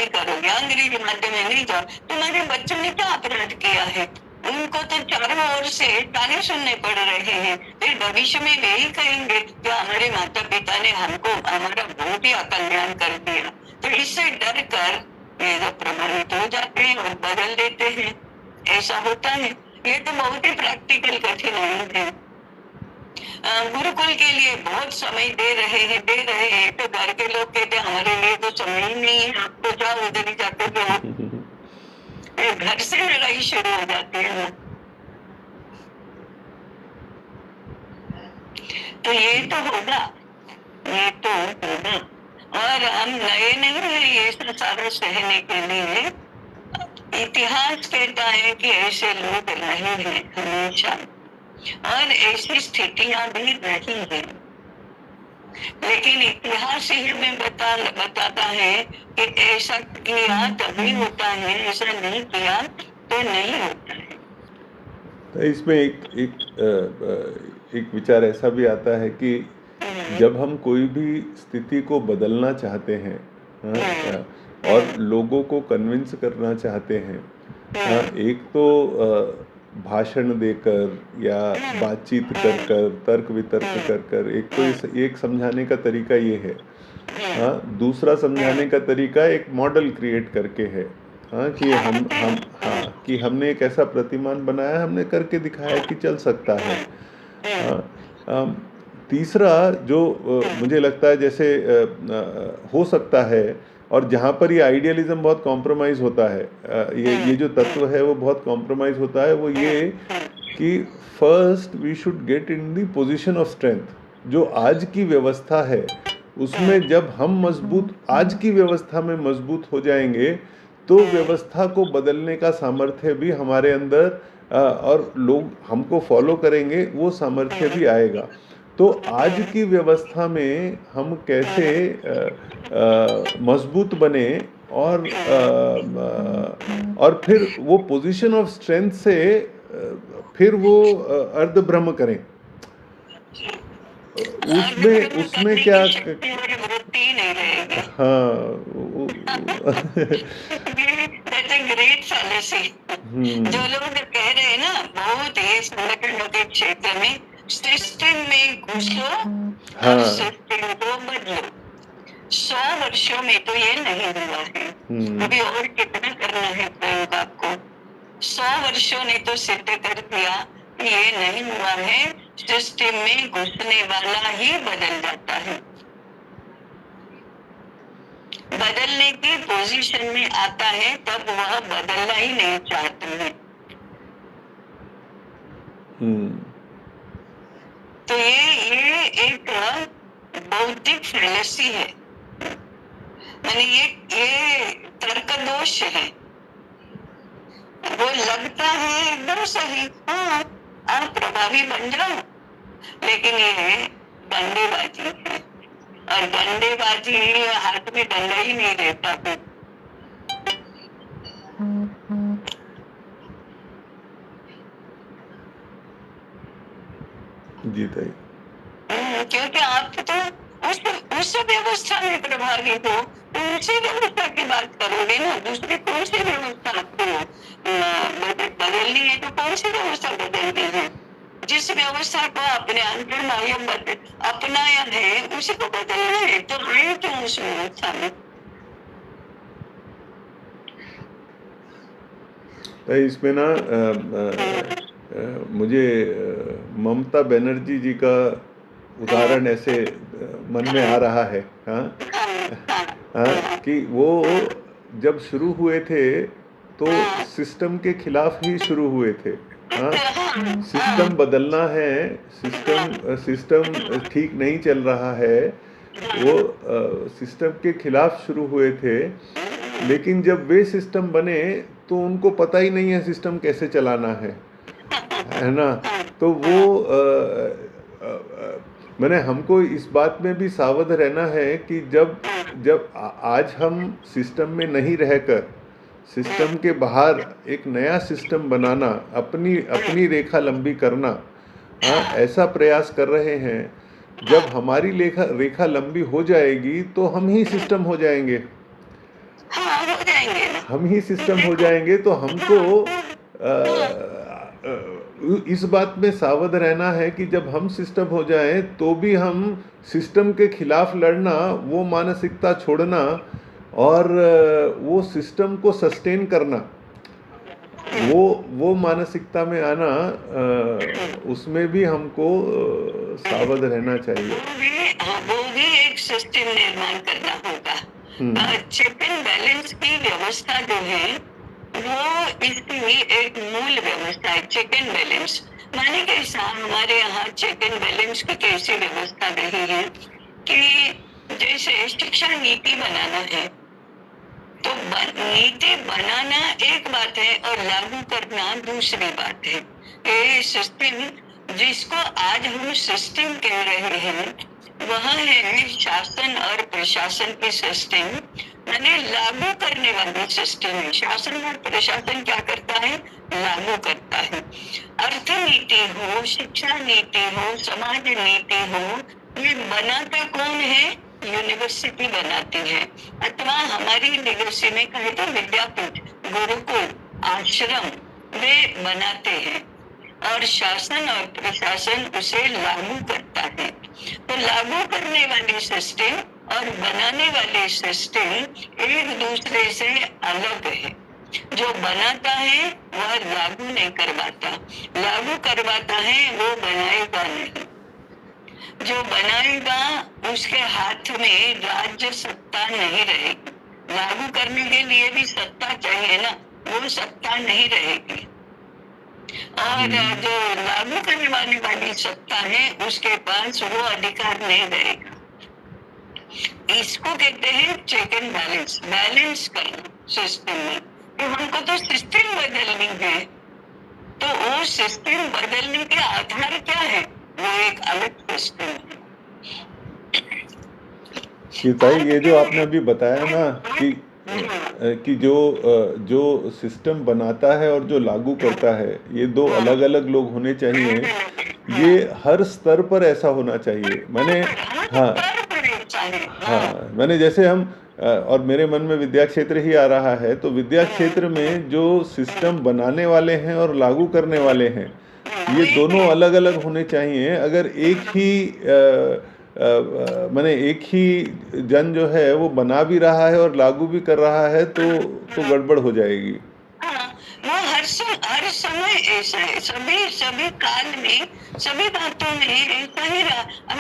Speaker 1: करोगे, अंग्रेजी माध्यम में नहीं जाओ, तुम्हारे बच्चों ने क्या अपराध किया है, उनको तो चारों ओर से ताने सुनने पड़ रहे हैं, फिर भविष्य में यही कहेंगे कि हमारे माता पिता ने हमको हमारा बहुत ही अकल्याण कर दिया। तो इससे डर कर ये लोग प्रभावित हो जाते हैं और बदल देते हैं। ऐसा होता है। ये तो बहुत ही प्रैक्टिकल कठिनाई है। गुरुकुल के लिए बहुत समय दे रहे हैं तो घर के लोग कहते हैं हमारे लिए तो समय ही नहीं है, आप तो जाओ उधर ही जाकर जाओ। घर से लड़ाई शुरू हो जाती है। तो ये तो होगा, ये तो होगा। और हम नए नहीं है ये सब सारा सहने के लिए। इतिहास कहता है कि ऐसे लोग रहे हैं हमेशा, और ऐसी स्थितियां भी रही हैं। लेकिन इतिहास ही हमें बताता है कि ऐसा किया तभी होता है, ऐसा नहीं किया तो नहीं होता है।
Speaker 2: तो इसमें एक विचार ऐसा भी आता है कि जब हम कोई भी स्थिति को बदलना चाहते हैं, और लोगों को कन्विंस करना चाहते हैं, एक तो भाषण देकर या बातचीत कर तर्क वितर्क कर एक तो एक समझाने का तरीका ये है। दूसरा समझाने का तरीका एक मॉडल क्रिएट करके है। कि हमने एक ऐसा प्रतिमान बनाया, हमने करके दिखाया कि चल सकता है। तीसरा जो मुझे लगता है जैसे हो सकता है, और जहाँ पर ये आइडियलिज्म बहुत कॉम्प्रोमाइज़ होता है, ये जो तत्व है वो बहुत कॉम्प्रोमाइज़ होता है, वो ये कि first we should get in the position of strength. जो आज की व्यवस्था है उसमें जब हम आज की व्यवस्था में मजबूत हो जाएंगे तो व्यवस्था को बदलने का सामर्थ्य भी हमारे अंदर, और लोग हमको फॉलो करेंगे, वो सामर्थ्य भी आएगा। तो आज की व्यवस्था में हम कैसे मजबूत बने और फिर वो पोजीशन ऑफ स्ट्रेंथ से फिर वो अर्धब्रह्म करें, उसमें क्या
Speaker 1: ग्रेट फैलेसी। जो लोग कह रहे हैं ना, बहुत ही संगठनों के क्षेत्र में सिस्टम में घुसो और सिस्टम को बदलो। 100 वर्षों में तो ये नहीं हुआ है। अभी और कितना करना है प्रयोग आपको। 100 वर्षों ने तो सिद्ध कर दिया कि ये नहीं हुआ है। सिस्टम में घुसने वाला ही बदल जाता है, बदलने की पोजीशन में आता है, तब वह बदलना ही नहीं चाहता है। तो ये एक बौद्धिक फैलेसी है, यानी ये तर्क दोष है। वो लगता है एकदम सही, हाँ आप प्रभावी बन जाओ, लेकिन ये डंडेबाजी है, और डंडेबाजी हाथ में डंडा ही नहीं रहता है।
Speaker 2: जी ताई,
Speaker 1: क्योंकि आप तो उस व्यवस्था में प्रभावित हो, तो उसी व्यवस्था की बात करोगे ना। दूसरी कौन सी व्यवस्था आपको बदलनी है, तो कौन सी व्यवस्था बदलनी है? जिस व्यवस्था को अपने अंतर्माय अपनाया है उसी को बदलना है, तो आए क्यों उस व्यवस्था में?
Speaker 2: इसमें ना मुझे ममता बनर्जी जी का उदाहरण ऐसे मन में आ रहा है, कि वो जब शुरू हुए थे तो सिस्टम के खिलाफ ही शुरू हुए थे। सिस्टम बदलना है, सिस्टम ठीक नहीं चल रहा है, वो सिस्टम के खिलाफ शुरू हुए थे। लेकिन जब वे सिस्टम बने तो उनको पता ही नहीं है सिस्टम कैसे चलाना है ना। तो वो मैंने हमको इस बात में भी सावध रहना है कि जब जब आज हम सिस्टम में नहीं रहकर सिस्टम के बाहर एक नया सिस्टम बनाना, अपनी अपनी रेखा लंबी करना, हाँ, ऐसा प्रयास कर रहे हैं। जब हमारी रेखा लंबी हो जाएगी तो हम ही सिस्टम हो जाएंगे।
Speaker 1: हाँ, हो जाएंगे ना।
Speaker 2: हम ही सिस्टम हो जाएंगे। तो हमको इस बात में सावध रहना है कि जब हम सिस्टम हो जाएं तो भी हम सिस्टम के खिलाफ लड़ना, वो मानसिकता छोड़ना और वो सिस्टम को सस्टेन करना, वो मानसिकता में आना, उसमें भी हमको सावध रहना चाहिए।
Speaker 1: वो भी एक सिस्टम निर्माण करना होगा। चेक एंड बैलेंस की व्यवस्था जो है वो इसकी एक मूल व्यवस्था है। चेक एंड बैलेंस माने कैसा, हमारे यहाँ चेक एंड बैलेंस की कैसी व्यवस्था रही है कि जैसे शिक्षा नीति बनाना है तो नीति बनाना एक बात है और लागू करना दूसरी बात है। ये सिस्टम जिसको आज हम सिस्टम कह रहे हैं वह है शासन और प्रशासन की सिस्टम, माने लागू करने वाली सिस्टम है। शासन और प्रशासन क्या करता है? लागू करता है। अर्थनीति हो, शिक्षा नीति हो, समाज नीति हो, ये बनाता कौन है? यूनिवर्सिटी बनाती है, अथवा हमारी लीगसी में कहे तो विद्यापीठ, गुरुकुल, आश्रम वे बनाते हैं और शासन और प्रशासन उसे लागू करता है। तो लागू करने वाली सिस्टम और बनाने वाली सिस्टम एक दूसरे से अलग है। जो बनाता है वह लागू नहीं करवाता, लागू करवाता है वो बनाएगा नहीं। जो बनाएगा उसके हाथ में राज्य सत्ता नहीं रहेगी। लागू करने के लिए भी सत्ता चाहिए ना, वो सत्ता नहीं रहेगी। और जो लागू करने वाली सत्ता है उसके पास वो अधिकार नहीं रहेगा। इसको कहते हैं चेक एंड बैलेंस, बैलेंस करना सिस्टम में। तो हमको तो सिस्टम बदलनी है, तो वो सिस्टम बदलने के आधार क्या है? वो एक अलग सिस्टम है।
Speaker 2: ये जो आपने अभी बताया ना कि जो सिस्टम बनाता है और जो लागू करता है ये दो अलग अलग लोग होने चाहिए। ये हर स्तर पर ऐसा होना चाहिए। मैंने जैसे हम और मेरे मन में विद्या क्षेत्र ही आ रहा है, तो विद्या क्षेत्र में जो सिस्टम बनाने वाले हैं और लागू करने वाले हैं ये दोनों अलग अलग होने चाहिए। अगर एक ही जन जो है वो बना भी रहा है और लागू भी कर रहा है तो गड़बड़ हो जाएगी।
Speaker 1: वो हर समय ऐसा है, सभी काल में, सभी बातों में ऐसा ही रहा। अब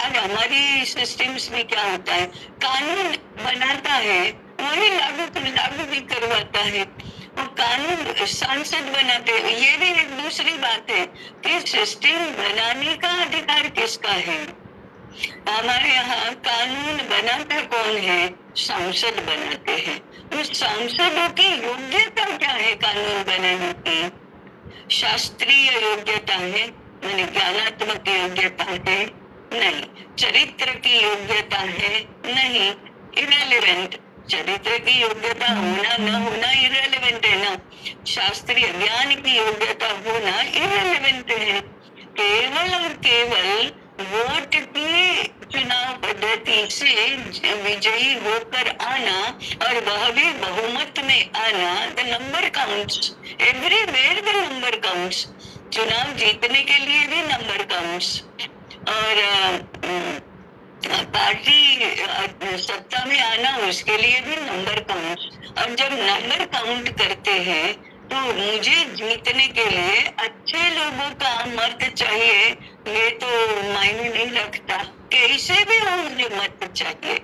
Speaker 1: आज हमारी सिस्टम्स में क्या होता है? कानून बनाता है वही लागू भी करवाता है। और कानून सांसद बनाते हैं। ये भी एक दूसरी बात है कि सिस्टम बनाने का अधिकार किसका है? हमारे यहाँ कानून बनाता कौन है? सांसद बनाते हैं। उस सांसदों की योग्यता क्या है? कानून बनाने की शास्त्रीय योग्यता है, माने ज्ञानात्मक योग्यता है? नहीं। चरित्र की योग्यता है? नहीं, इरेलीवेंट। चरित्र की योग्यता होना न होना इरेलीवेंट है ना। शास्त्रीय ज्ञान की योग्यता होना इरेलीवेंट है। केवल और केवल वोट की चुनाव पद्धति से विजयी होकर आना और वह भी बहुमत में आना, the number counts everywhere, the number counts. चुनाव जीतने के लिए भी नंबर काउंट्स और पार्टी सत्ता में आना उसके लिए भी नंबर काउंट। और जब नंबर काउंट करते हैं तो मुझे जीतने के लिए अच्छे लोगों का मत चाहिए, ये तो मायने नहीं रखता। कैसे भी हो मुझे मत चाहिए।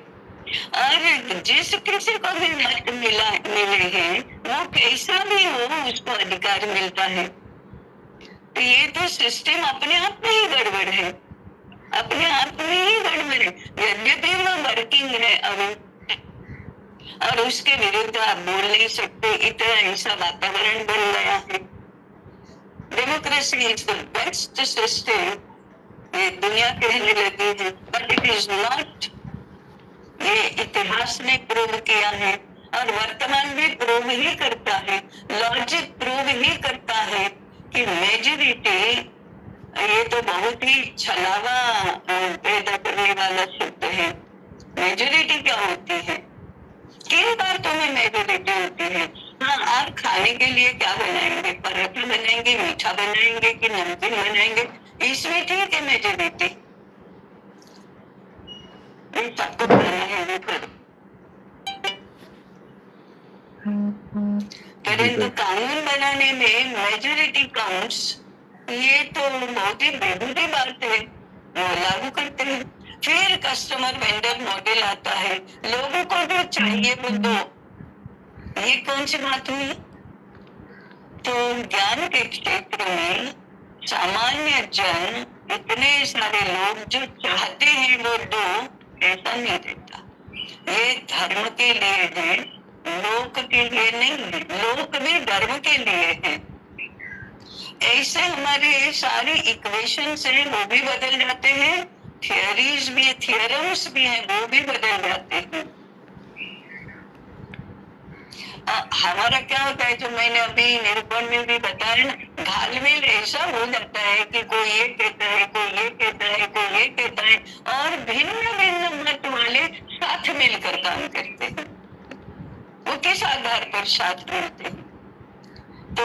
Speaker 1: और जिस किसी को भी मत मिले हैं वो कैसा भी हो उसको अधिकार मिलता है। तो ये तो सिस्टम अपने आप में ही गड़बड़ है, अपने आप में ही गड़बड़ है। यद्यपि वो वर्किंग है अभी, और उसके विरुद्ध आप बोल नहीं सकते, इतना ऐसा वातावरण बन गया है। Democracy is the best system, ये दुनिया कहने लगी है, बट इट इज नॉट। ये इतिहास ने प्रूव किया है और वर्तमान भी प्रूव ही करता है, लॉजिक प्रूव ही करता है कि मेजोरिटी, ये तो बहुत ही छलावा पैदा करने वाला शब्द है। मेजोरिटी क्या होती है? किन बातों में मेजोरिटी होती है? हाँ, आप खाने के लिए क्या बनाएंगे? पराठा बनाएंगे, मीठा बनाएंगे कि नमकीन बनाएंगे, इसमें ठीक है मेजोरिटी, सबको खाना है वो करो। परंतु कानून बनाने में मेजोरिटी काउंट्स, ये तो बहुत ही बेहूदी बात है, वो लागू करते हैं। फिर कस्टमर वेंडर मॉडल आता है, लोगों को जो चाहिए वो दो, ये कौन सी बात हुई? तो ज्ञान के क्षेत्र में सामान्य जन, इतने सारे लोग जो चाहते हैं वो दो, ऐसा नहीं देता। ये धर्म के लिए है, लोक के लिए नहीं है। लोक भी धर्म के लिए है। ऐसे हमारे सारे इक्वेशंस हैं, वो भी बदल जाते हैं, थियरीज भी, थियरम्स भी हैं, वो भी बदल जाते हैं। हमारा क्या होता है, जो मैंने अभी निरूपण में भी बताया ना, घालमेल ऐसा हो जाता है कि कोई ये कहता है, कोई ये कहता है, कोई ये कहता है, और भिन्न भिन्न मत वाले साथ मिलकर काम करते हैं। वो किस आधार पर साथ मिलते हैं? तो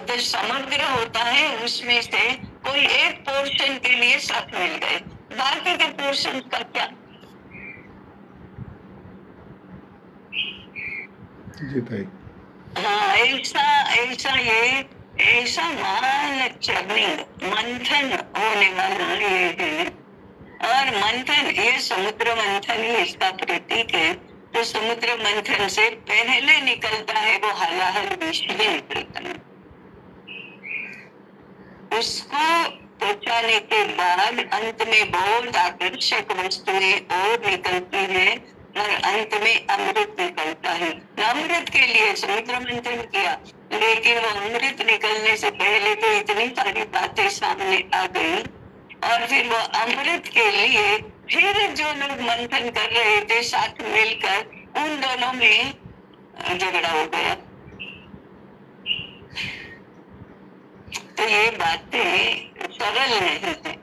Speaker 1: जो समग्र होता है उसमें से कोई एक पोर्शन के लिए साथ मिल गए, बाकी के पोर्शन का क्या?
Speaker 2: जी भाई।
Speaker 1: हाँ, ऐसा ऐसा ये ऐसा मान चर्निंग, मंथन होने वाला ये है। और मंथन, ये समुद्र मंथन ही इसका प्रतीक है। तो समुद्र मंथन से पहले निकलता है वो हलाहल विष भी निकलता है। उसको पहुंचाने के बाद अंत में बहुत आकर्षक वस्तुएं और निकलती है और अंत में अमृत निकलता है। अमृत के लिए समुद्र मंथन किया, लेकिन वो अमृत निकलने से पहले तो इतनी सारी बातें सामने आ गई, और फिर वो अमृत के लिए फिर जो लोग मंथन कर रहे थे साथ मिलकर, उन दोनों में झगड़ा हो गया। तो ये बातें सरल नहीं है।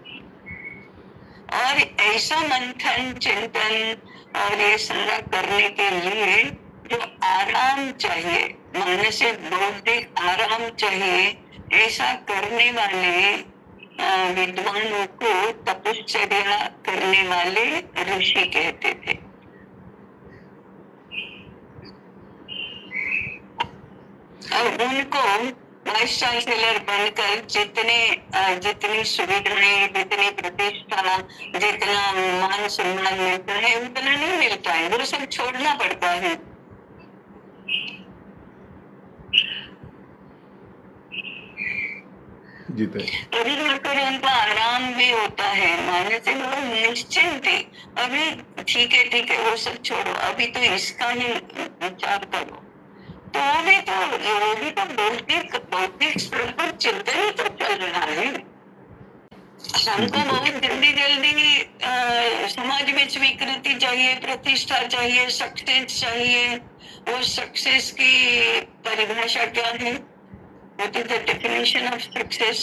Speaker 1: और ऐसा मंथन, चिंतन और ये सारा करने के लिए जो आराम चाहिए, मानसिक बौद्धिक आराम चाहिए, ऐसा करने वाले विद्वानों को तपश्चर्या करने वाले ऋषि कहते थे। और उनको वाइस चांसलर बनकर जितनी सुविधाएं, जितनी प्रतिष्ठा, जितना मान सम्मान मिलता है, उतना नहीं मिलता है, वो सब छोड़ना पड़ता है। अभी जाकर उनका आराम भी होता है, माने से वो निश्चिंत है। अभी ठीक है वो सब छोड़ो, अभी तो इसका ही विचार करो। तो वो भी तो बौद्धिक स्तर पर चिंतन ही तो चल रहा है। हमको बहुत जल्दी समाज में स्वीकृति चाहिए, प्रतिष्ठा चाहिए, सक्सेस चाहिए। वो सक्सेस की परिभाषा क्या है? What is the definition of success?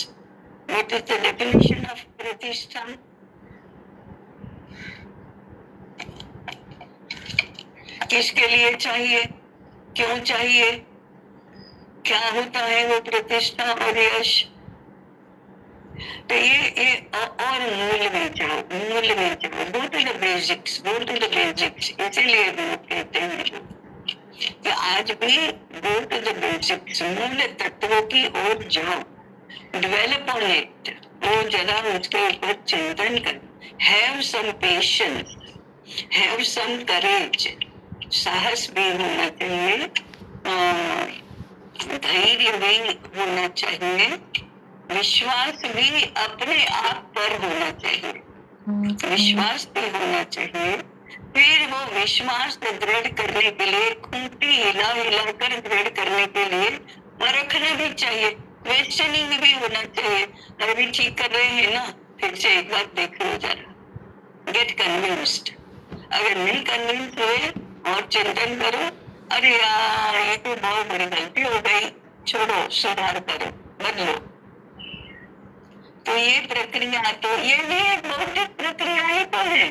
Speaker 1: What is the definition of प्रतिष्ठा? किसके लिए चाहिए, क्यों चाहिए, क्या होता है वो प्रतिष्ठा और यश? तो ये और मूल में जाओ, go to the basics, इसीलिए वो कहते हैं कि आज भी go to the basics, मूल तत्वों की ओर जाओ, develop on it, वो जरा उसके ऊपर चिंतन कर, have some patience, have some courage, साहस भी होना चाहिए, धैर्य भी होना चाहिए, विश्वास भी अपने आप पर होना चाहिए, विश्वास भी होना चाहिए, फिर वो विश्वास दृढ़ करने के लिए खूंटी हिला हिलाकर दृढ़ करने के लिए परखना भी चाहिए, क्वेश्चनिंग भी होना चाहिए। अभी ठीक कर रहे हैं ना, फिर से एक बार देख लो जरा, गेट कन्विंस्ड। अगर नहीं कन्विंस हुए और चिंतन करो, अरे यार ये तो बहुत बड़ी गलती हो गई, छोड़ो, सुधार करो, बदलो। तो ये प्रक्रिया, तो ये भी एक बौद्धिक प्रक्रिया ही तो है।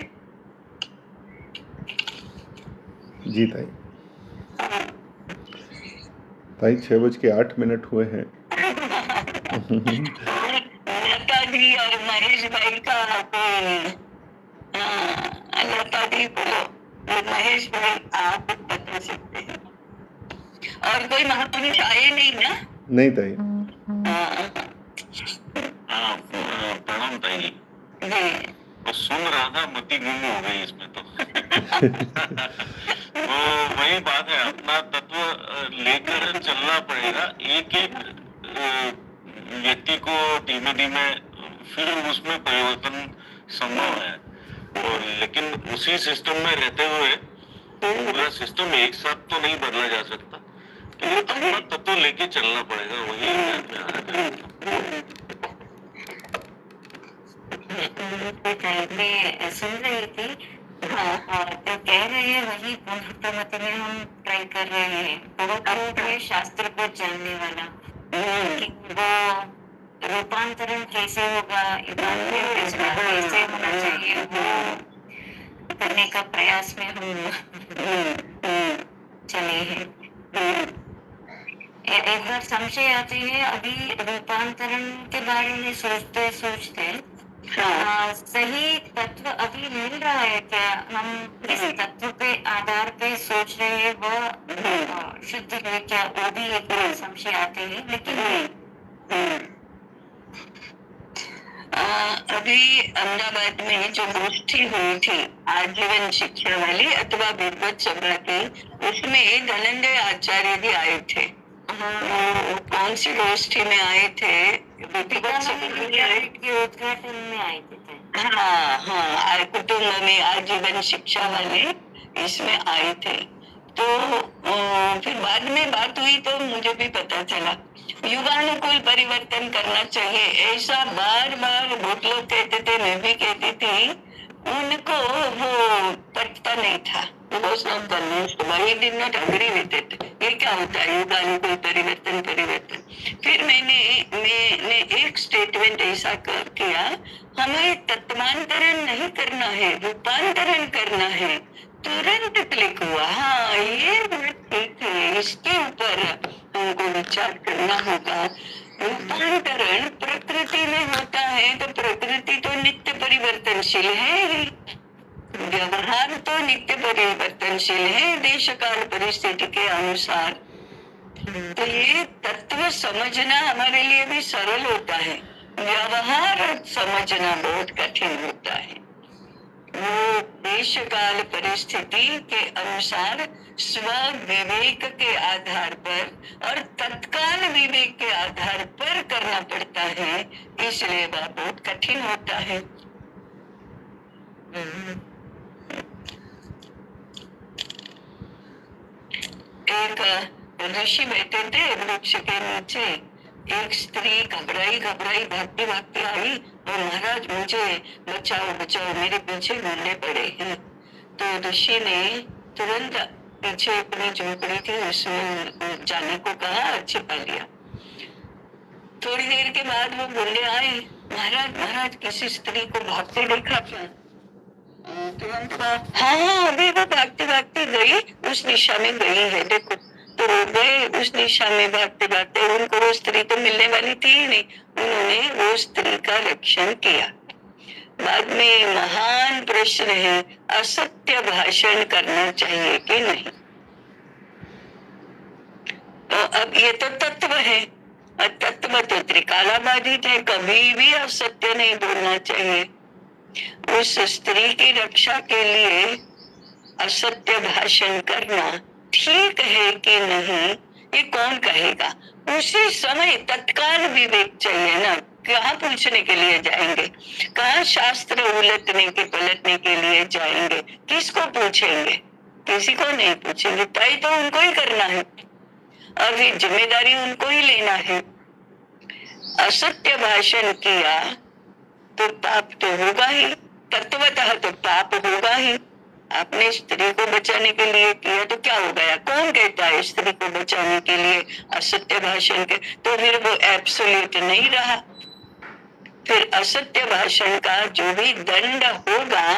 Speaker 2: जी ताई। ताई 6:08 हुए हैं।
Speaker 1: लता जी और महेश भाई का कोई, लता जी बोलो, महेश भाई आप बता सकते हैं। और कोई महापुरुष आए नहीं ना?
Speaker 2: नहीं ताई।
Speaker 3: प्रणाम ताई। तो सुन रहा था, मति गुम हो गई इसमें तो। तो वही बात है, अपना तत्व लेकर चलना पड़ेगा। एक एक व्यक्ति को धीमे धीमे फिर उसमें परिवर्तन संभव है, और लेकिन उसी सिस्टम में रहते हुए पूरा सिस्टम एक साथ तो नहीं बदला जा सकता, तो अपना तत्व लेके चलना पड़ेगा। वही ध्यान में आ रहा है।
Speaker 4: मैं सुन रही थी, तो कह रहे हैं वही पुनः में हम ट्राई कर रहे हैं, बहुत अपने शास्त्र को जानने वाला कि वो रूपांतरण कैसे होगा, कैसे होना चाहिए, वो करने का प्रयास में हम चले हैं। एक बार संशय आती है, अभी रूपांतरण के बारे में सोचते सोचते सही तत्व अभी मिल रहा है क्या? हम किस तत्व पे आधार पे सोच रहे हैं वो शुद्ध है क्या? वो भी एक संशय आते हैं, लेकिन
Speaker 1: अभी अहमदाबाद में जो गोष्ठी हुई थी आजीवन शिक्षा वाली अथवा विद्वत सभा की, उसमें धनंजय आचार्य भी आए थे। कौन सी गोष्ठी में आए थे?
Speaker 4: उद्घाटन में आए थे।
Speaker 1: हाँ, कुटुंब में आजीवन शिक्षा वाले इसमें आए थे। तो फिर बाद में बात हुई तो मुझे भी पता चला युगानुकूल परिवर्तन करना चाहिए, ऐसा बार बार बहुत लोग कहते थे, मैं भी कहती थी। उनको वो पटता नहीं था, was not convinced, he did not agree with it। ये क्या होता है युगानुकूल परिवर्तन? फिर मैंने एक स्टेटमेंट ऐसा किया, हमें तत्वांतरण नहीं करना है, रूपांतरण करना है। तुरंत क्लिक हुआ, हाँ ये बात ठीक है, इसके ऊपर हमको विचार करना होगा। रूपांतरण प्रकृति में होता है, तो प्रकृति तो नित्य परिवर्तनशील है ही, व्यवहार तो नित्य परिवर्तनशील है देश काल परिस्थिति के अनुसार। तो ये तत्व समझना हमारे लिए भी सरल होता है, व्यवहार समझना बहुत कठिन होता है। वो देश काल परिस्थिति के अनुसार स्व विवेक के आधार पर और तत्काल विवेक के आधार पर करना पड़ता है, इसलिए वह बहुत कठिन होता है। एक ऋषि बैठे थे वृक्ष के नीचे, एक स्त्री घबराई भागती भागती आई और महाराज मुझे बचाओ बचाओ, मेरे पीछे गुंडे पड़े हैं। तो ऋषि ने तुरंत पीछे अपनी झोपड़ी थी उसमें जाने को कहा, छिपा लिया। थोड़ी देर के बाद वो गुंडे आए, महाराज किसी स्त्री को भागते देखा क्या? तुरंत हाँ, अभी वो भागते भागते गई, उस दिशा में गई है, देखो। तो गए उस दिशा में भागते भागते, उनको वो स्त्री तो मिलने वाली थी ही नहीं, उन्होंने वो स्त्री का रक्षण किया। बाद में महान प्रश्न है, असत्य भाषण करना चाहिए कि नहीं? तो अब ये तो तत्व है, और तत्व तो त्रिकालाबाधित है, कभी भी असत्य नहीं बोलना चाहिए। उस स्त्री की रक्षा के लिए असत्य भाषण करना ठीक है कि नहीं, ये कौन कहेगा? उसी समय तत्काल विवेक चाहिए ना। कहाँ पूछने के लिए जाएंगे, कहाँ शास्त्र उलटने के पलटने के लिए जाएंगे, किसको पूछेंगे? किसी को नहीं पूछेंगे। तय तो उनको ही करना है और फिर जिम्मेदारी उनको ही लेना है। असत्य भाषण किया तो पाप तो होगा ही, तत्वतः तो पाप होगा ही। आपने स्त्री को बचाने के लिए किया तो क्या हो गया? कौन कहता है स्त्री को बचाने के लिए असत्य भाषण के? तो फिर वो एब्सोल्यूट नहीं रहा। फिर असत्य भाषण का जो भी दंड होगा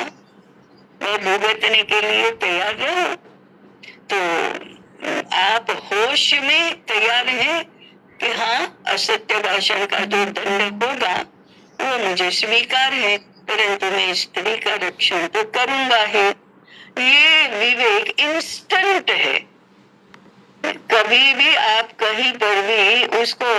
Speaker 1: वो भुगतने के लिए तैयार रहो। तो आप होश में तैयार हैं कि हाँ, असत्य भाषण का जो दंड होगा वो मुझे स्वीकार है, परंतु मैं स्त्री का रक्षण तो करूंगा ही। ये विवेक इंस्टेंट है। कभी भी आप कहीं पर भी उसको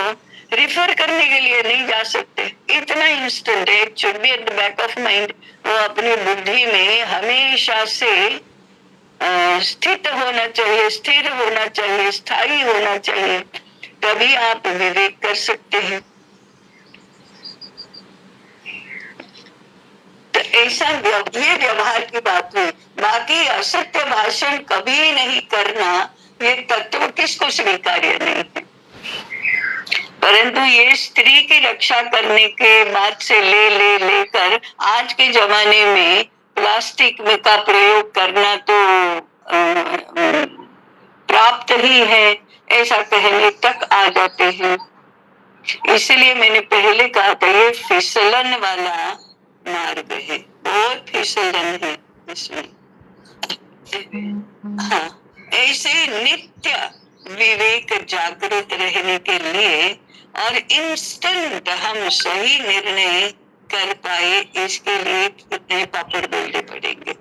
Speaker 1: रिफर करने के लिए नहीं जा सकते, इतना इंस्टेंट है। It should be at the back of mind. वो अपनी बुद्धि में हमेशा से स्थित होना चाहिए, स्थिर होना चाहिए, स्थायी होना चाहिए, तभी आप विवेक कर सकते हैं। तो ऐसा ये व्यवहार की बात हुई। बाकी असत्य भाषण कभी नहीं करना, ये तत्व किसको स्वीकार्य नहीं है। परंतु ये स्त्री की रक्षा करने के बाद से लेकर आज के जमाने में प्लास्टिक में का प्रयोग करना तो प्राप्त ही है, ऐसा कहने तक आ जाते हैं। इसलिए मैंने पहले कहा था ये फिसलन वाला मार्ग है, बहुत फिसलन है इसमें। हाँ, ऐसे नित्य विवेक जागृत रहने के लिए और इंस्टेंट हम सही निर्णय कर पाए, इसके लिए कितने पापड़ बेलने पड़ेंगे।